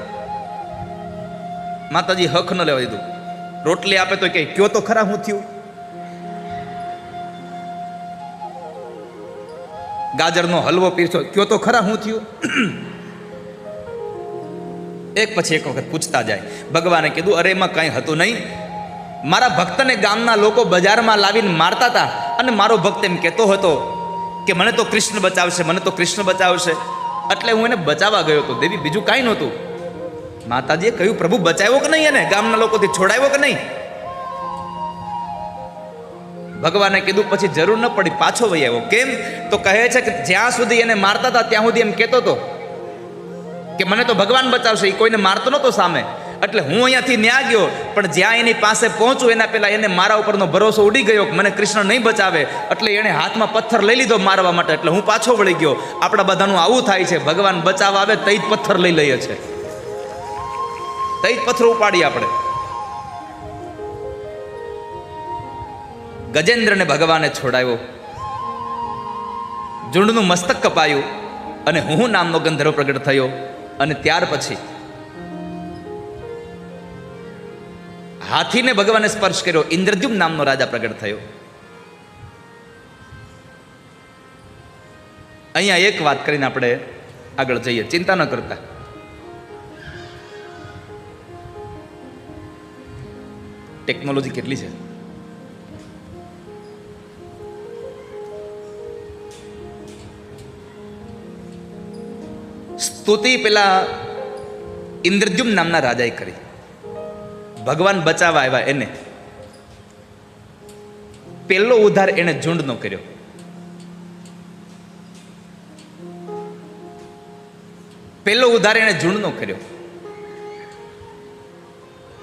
માતાજી હક ન લેવા દીધું. રોટલી આપે તો કે કયો તો ખરા હું થયું. ગાજરનો હલવો પીરસો, કયો તો ખરા હું થયું. એક પછી એક વખત પૂછતા જાય. ભગવાને કીધું અરે એમાં કાંઈ હતું નહીં. મારા ભક્તને ગામના લોકો બજારમાં લાવીને મારતા હતા અને મારો ભક્ત એમ કહેતો હતો કે મને તો કૃષ્ણ બચાવશે, મને તો કૃષ્ણ બચાવશે. એટલે હું એને બચાવવા ગયો હતો દેવી, બીજું કાંઈ નહોતું. માતાજીએ કહ્યું પ્રભુ બચાવ્યો કે નહીં, એને ગામના લોકોથી છોડાવ્યો કે નહીં. ભગવાને કીધું પછી જરૂર ન પડી, પાછો વહી આવ્યો. કેમ? તો કહે છે કે જ્યાં સુધી એને મારતા હતા ત્યાં સુધી એમ કહેતો હતો કે મને તો ભગવાન બચાવશે, એ કોઈને મારતો નહોતો સામે. એટલે હું અહીંયાથી ન્યા ગયો, પણ જ્યાં એની પાસે પહોંચું એના પહેલા એને મારા ઉપરનો ભરોસો ઉડી ગયો કે મને કૃષ્ણ નહીં બચાવે. એટલે એણે હાથમાં પથ્થર લઈ લીધો મારવા માટે, એટલે હું પાછો વળી ગયો. આપણા બધાનું આવું થાય છે, ભગવાન બચાવવા આવે તઈ જ પથ્થર લઈ લઈએ છે, તઈ જ પથ્થર ઉપાડીએ આપણે. ગજેન્દ્રને ભગવાને છોડાવ્યો, ઝુંડનું મસ્તક કપાયું અને હું નામનો ગંધર્વ પ્રગટ થયો. અને ત્યાર પછી હાથીને ભગવાને સ્પર્શ કર્યો, ઇન્દ્રદ્યુમ્ન નામનો રાજા પ્રગટ થયો. અહીંયા એક વાત કરીને આપણે આગળ જઈએ, ચિંતા ન કરતા. ટેકનોલોજી કેટલી છે. સ્તુતિ પેલા ઇન્દ્રદ્યુમ્ન નામના રાજાએ કરી. ભગવાન બચાવવા આવ્યા એને પહેલો ઉદ્ધાર એને ઝુંડનો કર્યો. પહેલો ઉદ્ધાર એને ઝુંડનો કર્યો.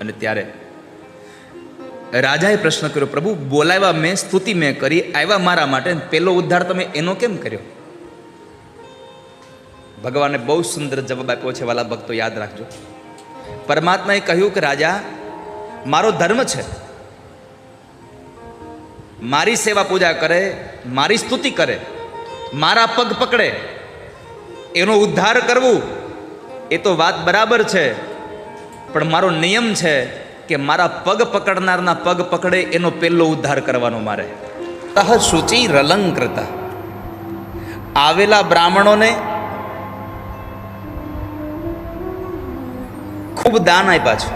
અને ત્યારે રાજાએ પ્રશ્ન કર્યો, પ્રભુ બોલાવ્યા મેં, સ્તુતિ મેં કરી, આવ્યા મારા માટે, પહેલો ઉદ્ધાર તમે એનો કેમ કર્યો? ભગવાને બહુ સુંદર જવાબ આપ્યો છે. વાલા ભક્તો યાદ રાખજો. પરમાત્માએ કહ્યું કે રાજા, મારો ધર્મ છે, મારી સેવા પૂજા કરે, મારી સ્તુતિ કરે, મારા પગ પકડે, એનો ઉદ્ધાર કરવું એ તો વાત બરાબર છે. પણ મારો નિયમ છે કે મારા પગ પકડનારના પગ પકડે એનો પહેલો ઉદ્ધાર કરવાનો મારે. તહ શુચિ રલંકૃત. આવેલા બ્રાહ્મણોને ખૂબ દાન આપ્યા છે.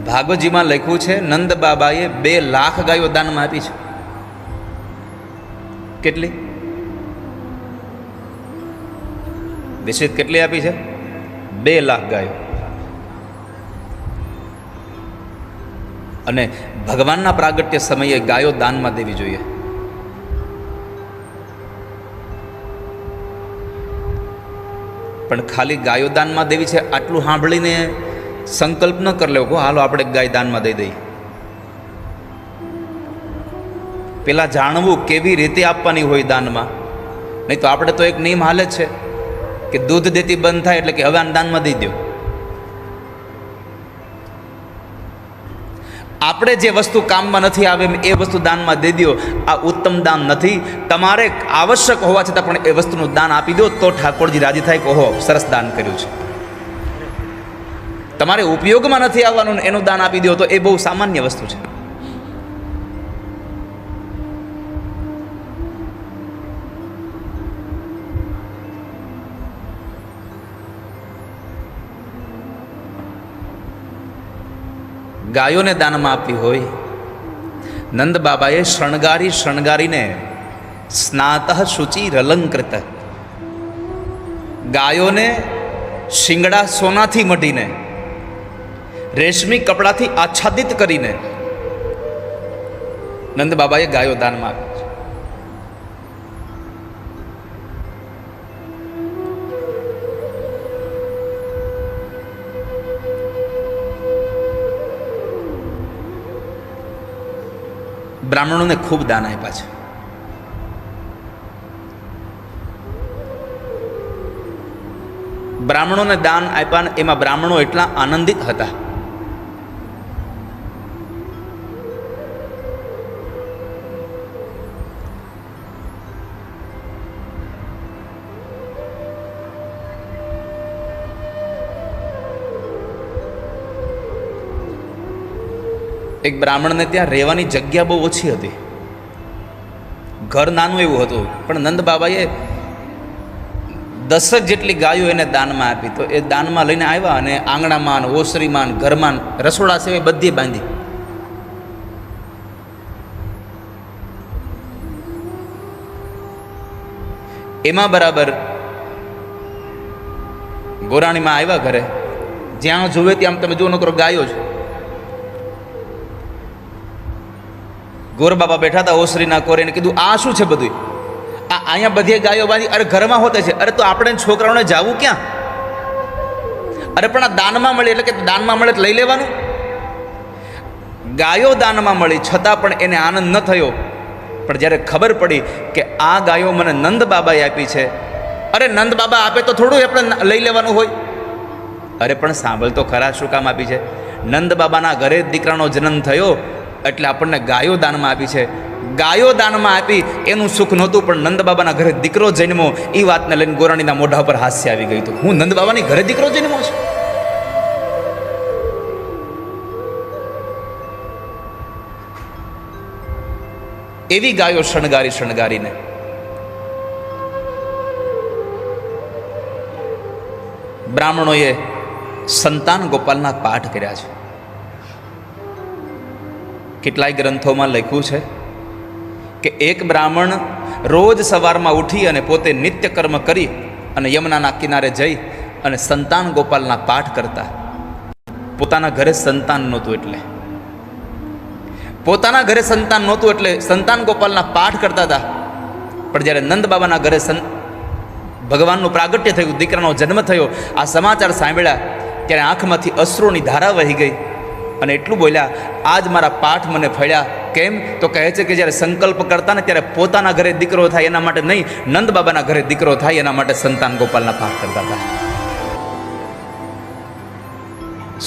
ભાગવતજીમાં લખ્યું છે નંદ બાબાએ 2 લાખ ગાયો દાનમાં આપી છે. કેટલી? નિશ્ચિત કેટલી આપી છે? 2 લાખ ગાયો. અને ભગવાનના પ્રાગટ્ય સમયે ગાયો દાનમાં દેવી જોઈએ. પણ ખાલી ગાયો દાનમાં દેવી છે આટલું સાંભળીને સંકલ્પ ન કરી લેવો, હાલો આપણે ગાય દાનમાં દઈ દઈએ. પેલા જાણવું કેવી રીતે આપવાની હોય દાનમાં. નહીં તો આપણે તો એક નિયમ હાલે છે કે દૂધ દેતી બંધ થાય એટલે કે હવે આને દાનમાં દઈ દો. આપણે જે વસ્તુ કામમાં નથી આવે એ વસ્તુ દાનમાં દઈ દો. આ ઉત્તમ દાન નથી. તમારે આવશ્યક હોવા છતાં પણ એ વસ્તુનું દાન આપી દો તો ઠાકોરજી રાજી થાય કે ઓહો સરસ દાન કર્યું છે. તમારે ઉપયોગમાં નથી આવવાનું એનું દાન આપી દો તો એ બહુ સામાન્ય વસ્તુ છે. ગાયોને દાનમાં આપવી હોય, નંદ બાબાએ શણગારીને સ્નાતઃ શુચિ રલંકૃત, ગાયોને શિંગડા સોનાથી મઢીને, રેશમી કપડાથી આચ્છાદિત કરીને નંદ બાબાએ ગાયો દાનમાં આપી છે. બ્રાહ્મણોને ખૂબ દાન આપ્યા છે. બ્રાહ્મણોને દાન આપ્યા, એમાં બ્રાહ્મણો એટલા આનંદિત હતા. એક બ્રાહ્મણને ત્યાં રહેવાની જગ્યા બહુ ઓછી હતી, ઘર નાનું એવું હતું, પણ નંદ બાબાએ 10 જેટલી ગાયો એને દાનમાં આપી. તો એ દાનમાં લઈને આવ્યા અને આંગણામાં, ઓસરીમાં, ઘરમાં, રસોડા સિવાય બધી બાંધી. એમાં બરાબર ગોરાણીમાં આવ્યા ઘરે, જ્યાં જોવે ત્યાં તમે જુઓ નકરો ગાયો છે. ગોર બાબા બેઠા હતા ઓસરીના કોરે, કીધું આ શું છે બધું? આ અહીંયા બધી ગાયો બાંધી. અરે ઘરમાં હોતે છે. અરે તો આપણે છોકરાઓને જાવું ક્યાં? અરે પણ આ દાનમાં મળી, એટલે કે દાનમાં મળે લઈ લેવાનું. ગાયો દાનમાં મળી છતાં પણ એને આનંદ ન થયો. પણ જ્યારે ખબર પડી કે આ ગાયો મને નંદ બાબાએ આપી છે, અરે નંદ બાબા આપે તો થોડું આપણે લઈ લેવાનું હોય. અરે પણ સાંભળ તો ખરા, શું કામ આપી છે? નંદ બાબાના ઘરે દીકરાનો જન્મ થયો એટલે આપણને ગાયો દાનમાં આપી છે. ગાયો દાનમાં આપી એનું સુખ નહોતું, પણ નંદ બાબાના ઘરે દીકરો જન્મો એ વાતને લઈને ગોરાણીના મોઢા પર હાસ્ય આવી ગયું હતું. હું નંદ બાબાની ઘરે દીકરો જન્મો છું? એવી ગાયો શણગારીને બ્રાહ્મણોએ સંતાન ગોપાલના પાઠ કર્યા છે. કેટલાય ગ્રંથોમાં લખ્યું છે કે એક બ્રાહ્મણ રોજ સવારમાં ઉઠી અને પોતે નિત્ય કર્મ કરી અને યમુનાના કિનારે જઈ અને સંતાન ગોપાલના પાઠ કરતા. પોતાના ઘરે સંતાન નહોતું એટલે સંતાન ગોપાલના પાઠ કરતા હતા. પણ જ્યારે નંદ બાબાના ઘરે ભગવાનનું પ્રાગટ્ય થયું, દીકરાનો જન્મ થયો, આ સમાચાર સાંભળ્યા ત્યારે આંખમાંથી અશ્રુની ધારા વહી ગઈ અને એટલું બોલ્યા, આજ મારા પાઠ મને ફળ્યા. કેમ? તો કહે છે કે જ્યારે સંકલ્પ કરતા ને ત્યારે પોતાના ઘરે દીકરો થાય એના માટે નહીં, નંદ બાબાના ઘરે દીકરો થાય એના માટે સંતાન ગોપાલના પાઠ કરતા હતા.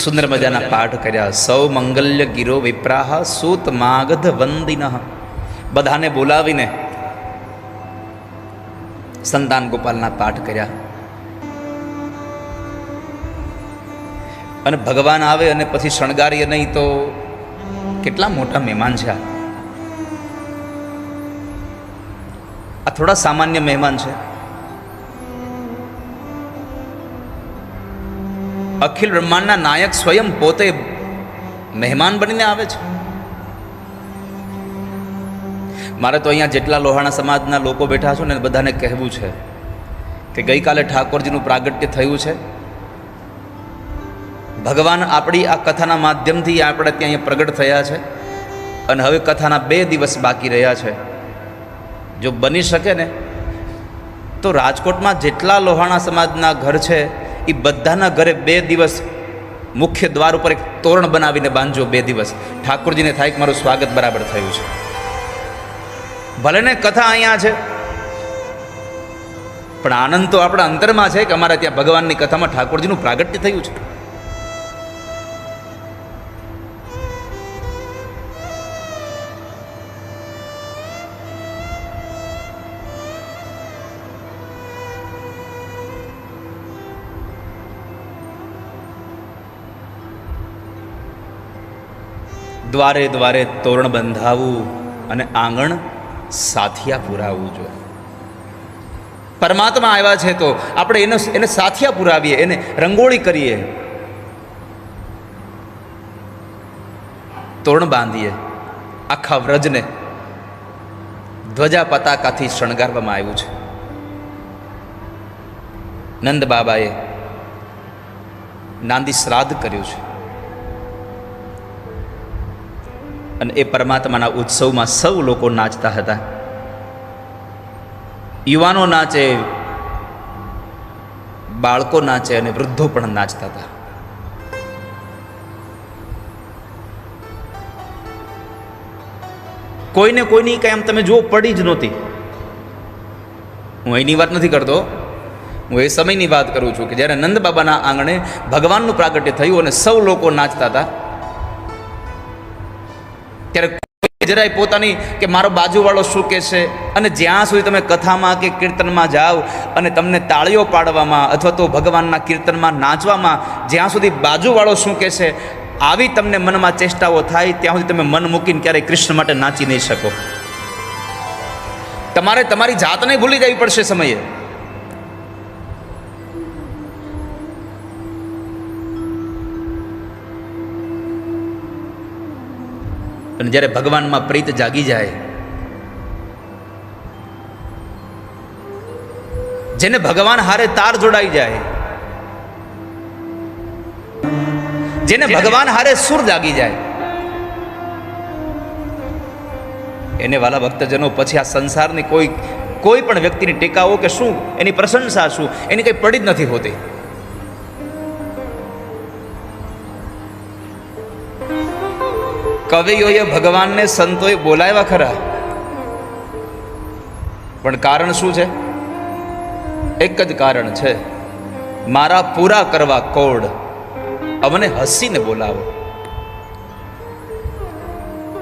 સુંદર મજાના પાઠ કર્યા. સૌ મંગલ્ય ગિરો વિપ્રાહ સૂત માગધ વંદિનઃ. બધાને બોલાવીને સંતાન ગોપાલના પાઠ કર્યા. અને ભગવાન આવે અને પછી શણગારીએ નહીં તો કેટલા મોટા મહેમાન છે. આ થોડા સામાન્ય મહેમાન છે. અખિલ બ્રહ્માંડના નાયક સ્વયં પોતે મહેમાન બનીને આવે છે. મારે તો અહીંયા જેટલા લોહાણા સમાજના લોકો બેઠા છો ને બધાને કહેવું છે કે ગઈકાલે ઠાકોરજીનું પ્રાગટ્ય થયું છે. ભગવાન આપણી આ કથાના માધ્યમથી આપણે ત્યાં અહીંયા પ્રગટ થયા છે અને હવે કથાના 2 દિવસ બાકી રહ્યા છે. જો બની શકે ને તો રાજકોટમાં જેટલા લોહાણા સમાજના ઘર છે એ બધાના ઘરે 2 દિવસ મુખ્ય દ્વાર ઉપર એક તોરણ બનાવીને બાંધજો. 2 દિવસ ઠાકોરજીને થાય કે મારું સ્વાગત બરાબર થયું છે. ભલે ને કથા અહીંયા છે પણ આનંદ તો આપણા અંતરમાં છે કે અમારા ત્યાં ભગવાનની કથામાં ઠાકોરજીનું પ્રાગટ્ય થયું છે. દ્વારે દ્વારે તોરણ બંધાવવું અને આંગણ સાથિયા પુરાવવું જોઈએ. પરમાત્મા આવ્યા છે તો આપણે એને સાથિયા પુરાવીએ, એને રંગોળી કરીએ, તોરણ બાંધીએ. આખા વ્રજને ધ્વજા પતાકાથી શણગારવામાં આવ્યું છે. નંદ બાબાએ નાંદી શ્રાદ્ધ કર્યું છે અને એ પરમાત્માના ઉત્સવમાં સૌ લોકો નાચતા હતા. યુવાનો નાચે, બાળકો નાચે અને વૃદ્ધો પણ નાચતા હતા. કોઈને કોઈની કઈ આમ તમે જુઓ પડી જ નહોતી. હું અહીંની વાત નથી કરતો, હું એ સમયની વાત કરું છું કે જ્યારે નંદ બાબાના આંગણે ભગવાનનું પ્રાગટ્ય થયું અને સૌ લોકો નાચતા હતા ત્યારે જરાય પોતાની કે મારો બાજુવાળો શું કહેશે. અને જ્યાં સુધી તમે કથામાં કે કીર્તનમાં જાઓ અને તમને તાળીઓ પાડવામાં અથવા તો ભગવાનના કીર્તનમાં નાચવામાં જ્યાં સુધી બાજુવાળો શું કહેશે આવી તમને મનમાં ચેષ્ટાઓ થાય ત્યાં સુધી તમે મન મૂકીને ક્યારેય કૃષ્ણ માટે નાચી નહીં શકો. તમારે તમારી જાતને ભૂલી જવી પડશે સમયે. અને જ્યારે ભગવાનમાં પ્રીત જાગી જાય, જેને ભગવાન હારે તાર જોડાઈ જાય, જેને ભગવાન હારે સુર જાગી જાય, એને વાલા ભક્તજનો પછી આ સંસારની કોઈ પણ વ્યક્તિની ટીકાઓ કે શું, એની પ્રશંસા શું, એની કંઈ પડી જ નથી હોતી. કવિઓએ ભગવાનને સંતોએ બોલાવ્યા ખરા, પણ કારણ શું છે? એક જ કારણ છે, મારા પૂરા કરવા કોડ, અમને હસીને બોલાવો,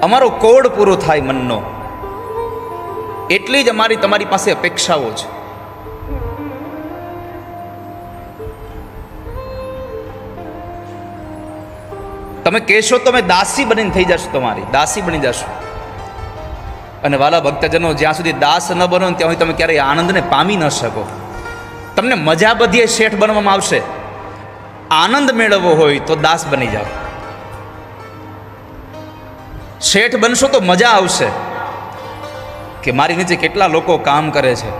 અમારો કોડ પૂરો થાય મનનો, એટલી જ અમારી તમારી પાસે અપેક્ષાઓ છે. તમે કહેશો તો અમે દાસી બનીને થઈ જશો, તમારી દાસી બની જશો. અને વાલા ભક્તજનો, જ્યાં સુધી દાસ ન બનો ત્યાં સુધી તમે ક્યારેય આનંદને પામી ન શકો. તમને મજા બધીએ શેઠ બનવામાં આવશે. આનંદ મેળવવો હોય તો દાસ બની જાઓ. શેઠ બનશો તો મજા આવશે કે મારી નીચે કેટલા લોકો કામ કરે છે,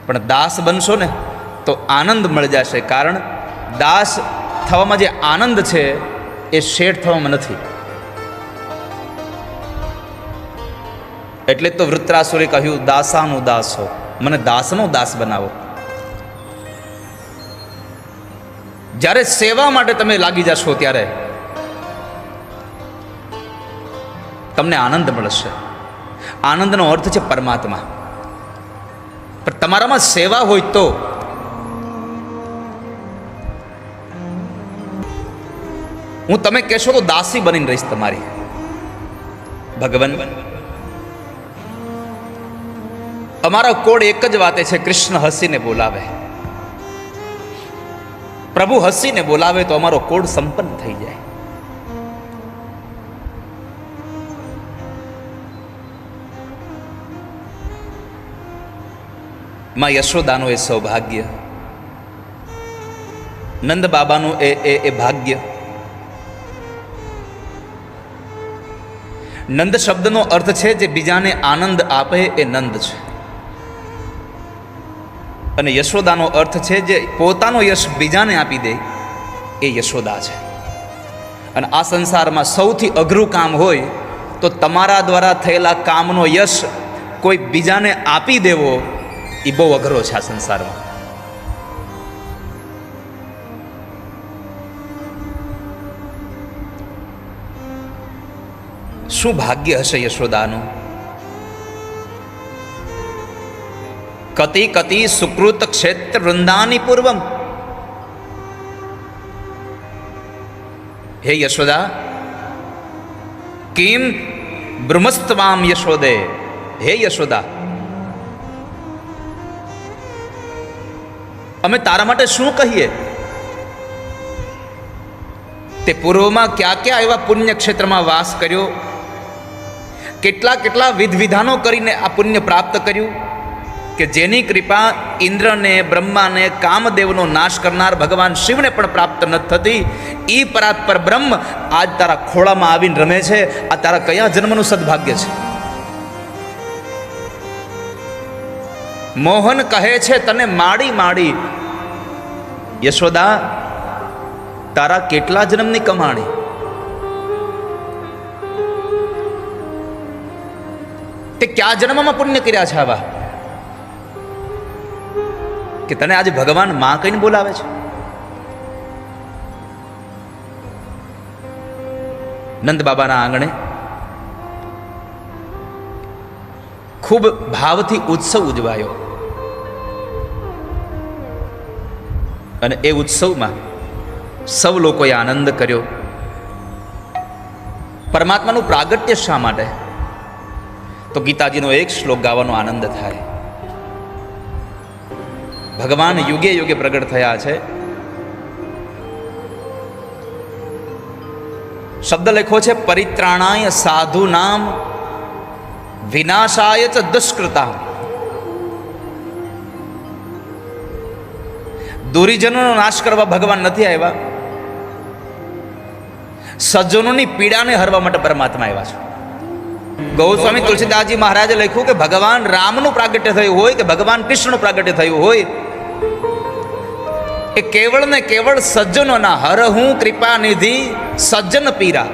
પણ દાસ બનશો ને તો આનંદ મળી જશે. કારણ દાસ થવામાં જે આનંદ છે એ શેઠ થવામાં નથી. એટલે તો વૃત્રાસુરે કહ્યું, દાસાનું દાસ હો, મને દાસનો દાસ બનાવો. જ્યારે સેવા માટે તમે લાગી જશો ત્યારે તમને આનંદ મળશે. આનંદનો અર્થ છે પરમાત્મા. પણ તમારામાં સેવા હોય તો હું તમે કહેશો તો દાસી બનીને રહીશ તમારી. ભગવાન અમારા કોડ એક જ વાતે છે, કૃષ્ણ હસીને બોલાવે. પ્રભુ હસીને બોલાવે તો અમારો કોડ સંપન્ન થઈ જાય. માં યશોદાનું એ સૌભાગ્ય, નંદ બાબાનું એ ભાગ્ય. નંદ શબ્દનો અર્થ છે જે બીજાને આનંદ આપે એ નંદ છે. અને યશોદાનો અર્થ છે જે પોતાનો યશ બીજાને આપી દે એ યશોદા છે. અને આ સંસારમાં સૌથી અઘરું કામ હોય તો તમારા દ્વારા થયેલા કામનો યશ કોઈ બીજાને આપી દેવો, એ બહુ અઘરો છે આ સંસારમાં. શું ભાગ્ય હશે યશોદાનું. કતિ કતિ સુકૃત ક્ષેત્ર વૃંદાની પૂર્વમ. હે યશોદા, કિમ બ્રહ્મસ્તવામ યશોદે. હે યશોદા, અમે તારા માટે શું કહીએ? તે પૂર્વમાં ક્યાં ક્યાં એવા પુણ્ય ક્ષેત્રમાં વાસ કર્યો, કેટલા કેટલા વિધાનો કરીને આ પુણ્ય પ્રાપ્ત કર્યું કે જેની કૃપા ઇન્દ્રને, બ્રહ્માને, કામદેવનો નાશ કરનાર ભગવાન શિવને પણ પ્રાપ્ત ન થતી. ઈ પરાત્પર બ્રહ્મ આજ તારા ખોળામાં આવીને રમે છે. આ તારા કયા જન્મનું સદભાગ્ય છે? મોહન કહે છે તને માડી માડી, યશોદા તારા કેટલા જન્મની કમાણી. તે કયા જન્મમાં પુણ્ય કર્યા છે આવા કે તને આજે ભગવાન માં કહીને બોલાવે છે? નંદ બાબાના આંગણે ખૂબ ભાવથી ઉત્સવ ઉજવાયો. અને એ ઉત્સવમાં સૌ લોકોએ આનંદ કર્યો. પરમાત્માનું પ્રાગટ્ય શા માટે? તો ગીતાજીનો એક શ્લોક ગાવાનો આનંદ થાય. ભગવાન યુગે યુગે પ્રગટ થયા છે. શબ્દ લખ્યો છે પરિત્રાણાય સાધુ નામ વિનાશાય ચ દુષ્કૃતા. દુરીજનોનો નાશ કરવા ભગવાન નથી આવ્યા, સજ્જનોની પીડાને હરવા માટે પરમાત્મા આવ્યા છે. ગૌસ્વામી તુલસીદાસજી મહારાજે લખ્યું કે ભગવાન રામનું પ્રાગટ્ય થયું હોય કે ભગવાન કૃષ્ણનું પ્રાગટ્ય થયું હોય, એ કેવળ ને કેવળ સજ્જનોના હરહું કૃપા નિધિ સજ્જન પીરા.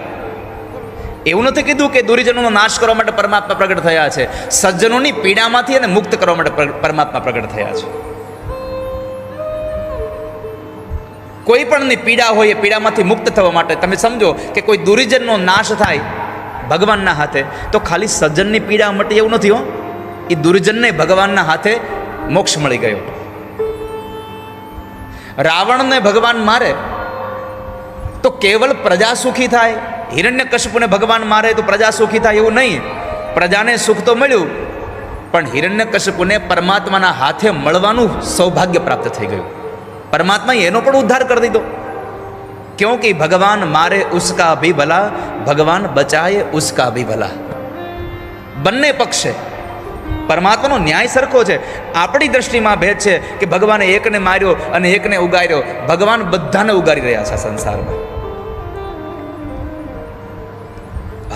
એવું નથી કીધું કે દુરીજનોનો નાશ કરવા માટે પરમાત્મા પ્રગટ થયા છે, સજ્જનોની પીડામાંથી એને મુક્ત કરવા માટે પરમાત્મા પ્રગટ થયા છે. કોઈ પણની પીડા હોય એ પીડામાંથી મુક્ત થવા માટે તમે સમજો કે કોઈ દુરીજનનો નાશ થાય ભગવાનના હાથે તો ખાલી સજ્જનની પીડા મટી એવું નથી હો, એ દુર્જનને ભગવાનના હાથે મોક્ષ મળી ગયો. રાવણને ભગવાન મારે તો કેવલ પ્રજા સુખી થાય, હિરણ્યકશિપુને ભગવાન મારે તો પ્રજા સુખી થાય એવું નહીં. પ્રજાને સુખ તો મળ્યું, પણ હિરણ્યકશિપુને પરમાત્માના હાથે મળવાનું સૌભાગ્ય પ્રાપ્ત થઈ ગયું. પરમાત્માએ એનો પણ ઉદ્ધાર કરી દીધો. ક્યોંકि ભગવાન મારે ઉસકા ભી ભલા, ભગવાન બચાએ ઉસકા ભી ભલા. બંને પક્ષે પરમાત્માનો ન્યાય સરખો છે. આપણી દ્રષ્ટિમાં ભેદ છે કે ભગવાને એકને માર્યો અને એકને ઉગાર્યો. ભગવાન બધાને ઉગારી રહ્યા છે સંસારમાં.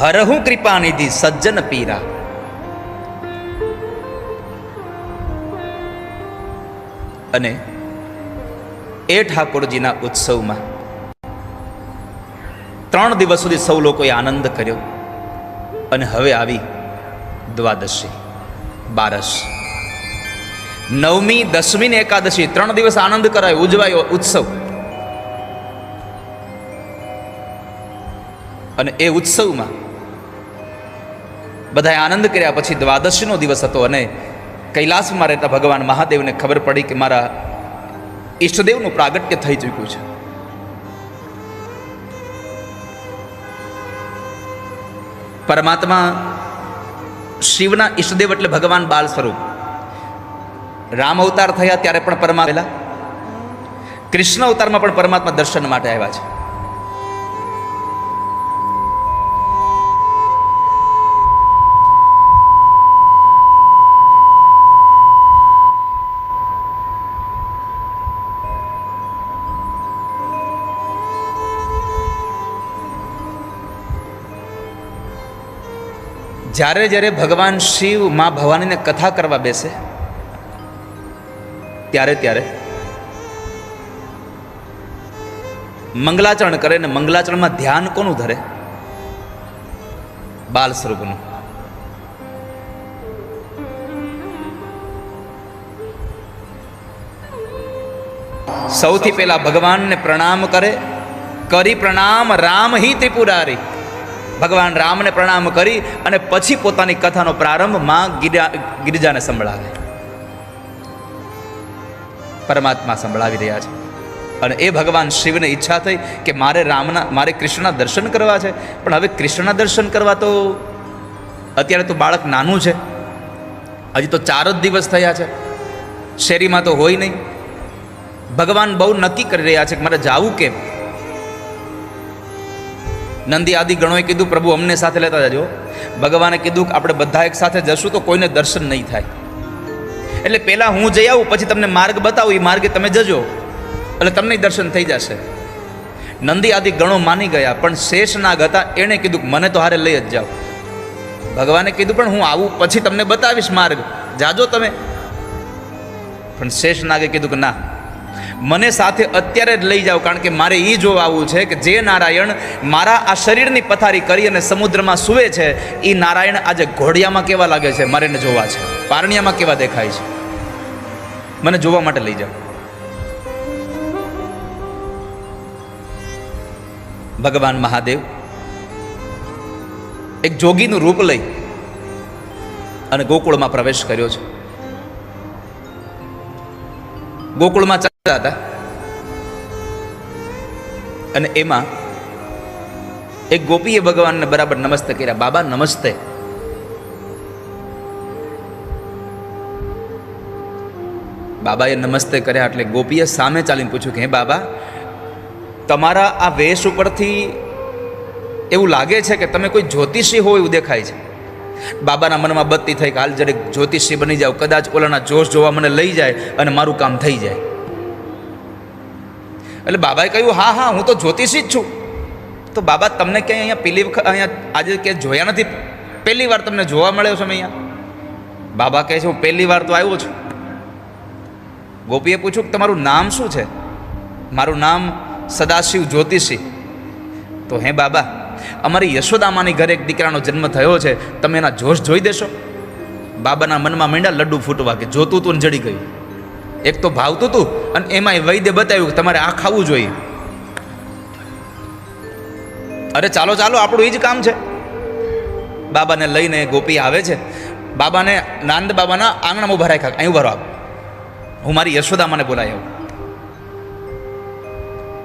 હરહું કૃપા નિધિ સજ્જન પીરા. અને એ ઠાકોરજીના ઉત્સવમાં 3 દિવસ સુધી સૌ લોકોએ આનંદ કર્યો. અને હવે આવી દ્વાદશી, બારસ, નવમી, દસમી ને એકાદશી 3 દિવસ આનંદ કરાયો, ઉજવાયો ઉત્સવ. અને એ ઉત્સવમાં બધાએ આનંદ કર્યા પછી દ્વાદશીનો દિવસ હતો અને કૈલાસમાં રહેતા ભગવાન મહાદેવને ખબર પડી કે મારા ઈષ્ટદેવનું પ્રાગટ્ય થઈ ચૂક્યું છે. પરમાત્મા શિવના ઈષ્ટદેવ એટલે ભગવાન બાલ સ્વરૂપ. રામ અવતાર થયા ત્યારે પણ પરમાત્મા, કૃષ્ણ અવતારમાં પણ પરમાત્મા દર્શન માટે આવ્યા છે. જ્યારે જ્યારે ભગવાન શિવ માં ભવાનીને કથા કરવા બેસે ત્યારે ત્યારે મંગલાચરણ કરે ને મંગલાચરણમાં ધ્યાન કોનું ધરે? બાલ સ્વરૂપનું. સૌથી પહેલા ભગવાનને પ્રણામ કરે, કરી પ્રણામ રામ હિ ત્રિપુરારી. ભગવાન રામને પ્રણામ કરી અને પછી પોતાની કથાનો પ્રારંભ માં ગિરિજાને સંભળાવે. પરમાત્મા સંભળાવી રહ્યા છે. અને એ ભગવાન શિવને ઈચ્છા થઈ કે મારે કૃષ્ણના દર્શન કરવા છે. પણ હવે કૃષ્ણના દર્શન કરવા તો અત્યારે તો બાળક નાનું છે, હજી તો 4 જ દિવસ થયા છે, શેરીમાં તો હોય નહીં. ભગવાન બહુ નક્કી કરી રહ્યા છે કે મારે જાવું કેમ. નંદી આદિ ગણોએ કીધું પ્રભુ અમને સાથે લેતા જજો. ભગવાને કીધું કે આપણે બધા એક સાથે જશું તો કોઈને દર્શન નહીં થાય, એટલે પહેલાં હું જઈ આવું પછી તમને માર્ગ બતાવું, એ માર્ગે તમે જજો એટલે તમને દર્શન થઈ જશે. નંદી આદિ ગણો માની ગયા, પણ શેષનાગ હતા એણે કીધું કે મને તો હારે લઈ જ જાઓ. ભગવાને કીધું પણ હું આવું પછી તમને બતાવીશ માર્ગ, જાજો તમે. પણ શેષનાગે કીધું કે ના, મને સાથે અત્યારે જ લઈ જાઓ, કારણ કે મારે એ જોવા આવવું છે કે જે નારાયણ મારા આ શરીરની પથારી કરી અને સમુદ્રમાં સૂવે છે, એ નારાયણ આજે ઘોડિયામાં કેવા લાગે છે મારે એને જોવા છે, પારણિયામાં કેવા દેખાય છે, મને જોવા માટે લઈ જાઓ. ભગવાન મહાદેવ એક જોગીનું રૂપ લઈ અને ગોકુળમાં પ્રવેશ કર્યો છે. ગોકુળમાં ચાલતા હતા અને એમાં એક ગોપીએ ભગવાનને બરાબર નમસ્તે કર્યા. બાબા નમસ્તે. બાબાએ નમસ્તે કર્યા એટલે ગોપીએ સામે ચાલીને પૂછ્યું કે હે બાબા, તમારા આ વેશ ઉપરથી એવું લાગે છે કે તમે કોઈ જ્યોતિષી હો એવું દેખાય છે. બાબાના મનમાં બત્તી થઈ કે હાલ જરીક જ્યોતિષી બની જાવ, કદાચ ઓલાના જોશ જોવા મને લઈ જાય અને મારું કામ થઈ જાય. એટલે બાબાએ કહ્યું હા હા હું તો જ્યોતિષી જ છું. તો બાબા તમને ક્યાંય અહીંયા પેલી વખત અહીંયા આજે ક્યાંય જોયા નથી, પહેલી વાર તમને જોવા મળ્યો છો મેં અહીંયા? બાબા કહે છે હું પહેલી વાર તો આવ્યો છું. ગોપીએ પૂછ્યું કે તમારું નામ શું છે? મારું નામ સદાશિવ જ્યોતિષી. તો હે બાબા, અમારી યશોદામાની ઘરે એક દીકરાનો જન્મ થયો છે, તમે એના જોશ જોઈ દેશો? બાબાના મનમાં માંડ્યા લડ્ડુ ફૂટવા કે જોતું તું ને જડી ગયું. એક તો ભાવતું તું અને એમાંય વૈદ્ય બતાવ્યું કે તમારે આ ખાવું જોઈએ. અરે ચાલો ચાલો, આપણું એ જ કામ છે. બાબાને લઈને ગોપી આવે છે. બાબાને નાંદ બાબાના આંગણામાં ઉભા રાખ્યા, અહીં ઉભા રહો, હું મારી યશોદામાને બોલાવી આવું.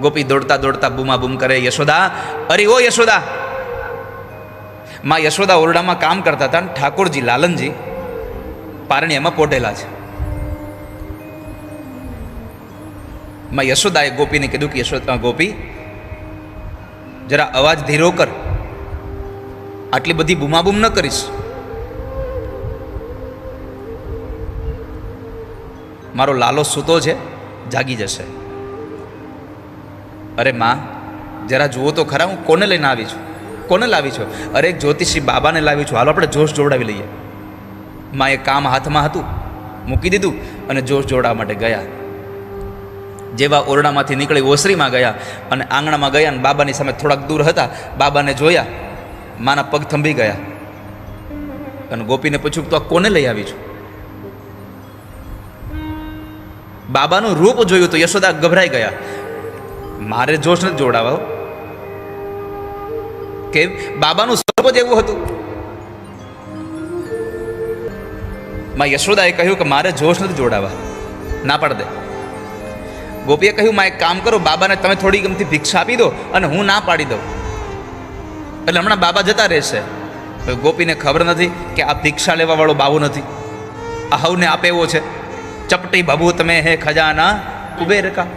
ગોપી દોડતા દોડતા બૂમા બૂમ કરે, યશોદા, અરે ઓ યશોદા. માં યશોદા ઓરડામાં કામ કરતા હતા અને ઠાકોરજી લાલનજી પારણિયામાં પોટેલા છે. માં યશોદાએ ગોપીને કીધું કે યશોદા, ગોપી જરા અવાજ ધીરો કર, આટલી બધી બૂમાબૂમ ન કરીશ. મારો લાલો સૂતો છે, જાગી જશે. અરે માં જરા જુઓ તો ખરા, હું કોને લઈને આવી છું? કોને લાવી છો? અરે એક જ્યોતિષી બાબાને લાવી છું, હાલો આપણે જોશ જોડાવી લઈએ. માં એ કામ હાથમાં હતું, મૂકી દીધું અને જોશ જોડાવા માટે ગયા. જેવા ઓરડામાંથી નીકળી ઓસરીમાં ગયા અને આંગણામાં ગયા અને બાબાની સામે થોડાક દૂર હતા, બાબાને જોયા, માના પગ થંભી ગયા. અને ગોપીને પૂછ્યું તો આ કોને લઈ આવી છું? બાબાનું રૂપ જોયું તો યશોદા ગભરાઈ ગયા. મારે જોશ નથી જોડાવા કે બાબાનું સ્વરૂપ જ એવું હતું. માં યશોદાએ કહ્યું કે મારે જોશ નથી જોડાવા, ના પાડ દે. ગોપીએ કહ્યું માં એક કામ કરો, બાબાને તમે થોડી ગમતી ભિક્ષા આપી દો અને હું ના પાડી દઉં, એટલે હમણાં બાબા જતા રહેશે. ગોપીને ખબર નથી કે આ ભિક્ષા લેવા વાળો બાબુ નથી, આ હવને આપે એવો છે. ચપટી ભભૂ તમે હે ખજાના કુબેર કા.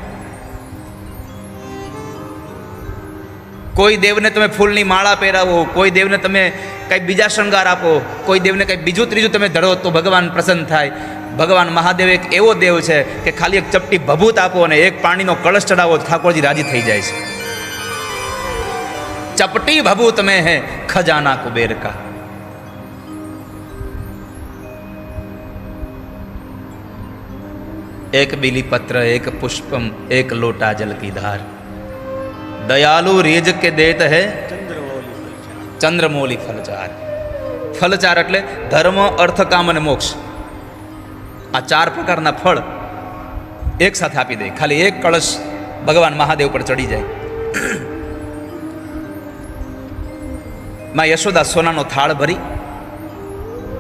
કોઈ દેવને તમે ફૂલની માળા પહેરાવો, કોઈ દેવને તમે કંઈ બીજા શણગાર આપો, કોઈ દેવને કંઈ બીજું ત્રીજું તમે ધરો તો ભગવાન પ્રસન્ન થાય. ભગવાન મહાદેવ એક એવો દેવ છે કે ખાલી એક ચપટી ભભૂત આપો અને એક પાણીનો કળશ ચડાવો, ઠાકોરજી રાજી થઈ જાય છે. ચપટી ભભૂત મેં હે ખજાના કુબેર કા. એક બીલી પત્ર એક પુષ્પમ એક લોટા જલ કી ધાર, દયાલુ રેજ કે દેત હે ચંદ્રમૌલી ફલચાર. ફલચાર એટલે ધર્મ, અર્થ, કામ અને મોક્ષ. આ 4 પ્રકારના ફળ એક સાથે આપી દે, ખાલી એક કળશ ભગવાન મહાદેવ પર ચડી જાય. માં યશોદા સોનાનો થાળ ભરી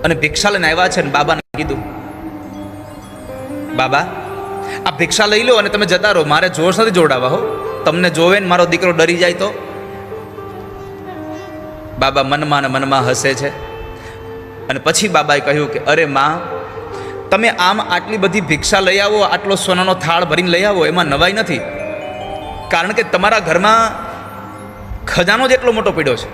અને ભિક્ષા લઈને આવ્યા છે. અને બાબાને કીધું, બાબા આ ભિક્ષા લઈ લો અને તમે જતા રહો, મારે જોશ નથી જોડાવા હો. તમને જોવે ને મારો દીકરો ડરી જાય તો? બાબા મનમાં ને મનમાં હસે છે. અને પછી બાબાએ કહ્યું કે અરે માં, તમે આમ આટલી બધી ભિક્ષા લઈ આવો, આટલો સોનાનો થાળ ભરીને લઈ આવો, એમાં નવાઈ નથી. કારણ કે તમારા ઘરમાં ખજાનો જ એટલો મોટો પડ્યો છે.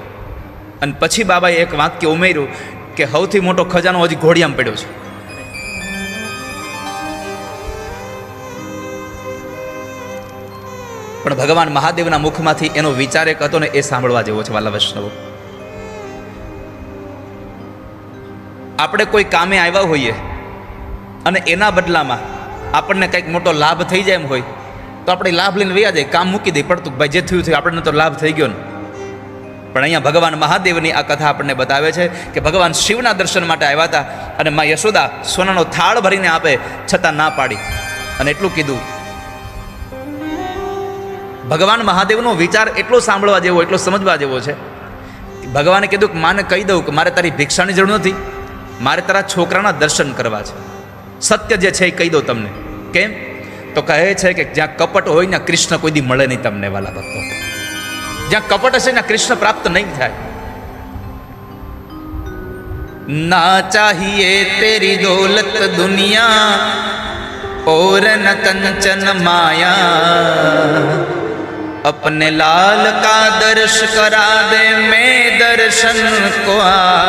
અને પછી બાબાએ એક વાક્ય ઉમેર્યું કે સૌથી મોટો ખજાનો હજી ઘોડિયામાં પડ્યો છે. પણ ભગવાન મહાદેવના મુખમાંથી એનો વિચાર એક હતો ને, એ સાંભળવા જેવો છે. વાલા વૈષ્ણવો, આપણે કોઈ કામે આવ્યા હોઈએ અને એના બદલામાં આપણને કંઈક મોટો લાભ થઈ જાય એમ હોય તો આપણે લાભ લઈને વયા જાય, કામ મૂકી દઈએ, પડતું ભાઈ જે થયું થયું, આપણને તો લાભ થઈ ગયો ને. પણ અહીંયા ભગવાન મહાદેવની આ કથા આપણને બતાવે છે કે ભગવાન શિવના દર્શન માટે આવ્યા હતા અને માં યશોદા સોનાનો થાળ ભરીને આપે છતાં ના પાડી અને એટલું કીધું. ભગવાન મહાદેવનો વિચાર એટલો સાંભળવા જેવો, એટલો સમજવા જેવો છે. ભગવાને કીધું કે માને કહી દઉં કે મારે તારી ભિક્ષાની જરૂર નથી, મારે તારા છોકરાના દર્શન કરવા છે. સત્ય જે છે એ કહી દઉં તમને. કેમ? તો કહે છે કે જ્યાં કપટ હોય ને કૃષ્ણ કોઈ દી મળે નહીં તમને વાલા ભક્તો. જ્યાં કપટ હશે ને કૃષ્ણ પ્રાપ્ત નહીં થાય. ના ચાહીએ તેરી દોલત દુનિયા ઓર ન કંચન માયા, अपने लाल का दर्श करा दे मैं दर्शन को आ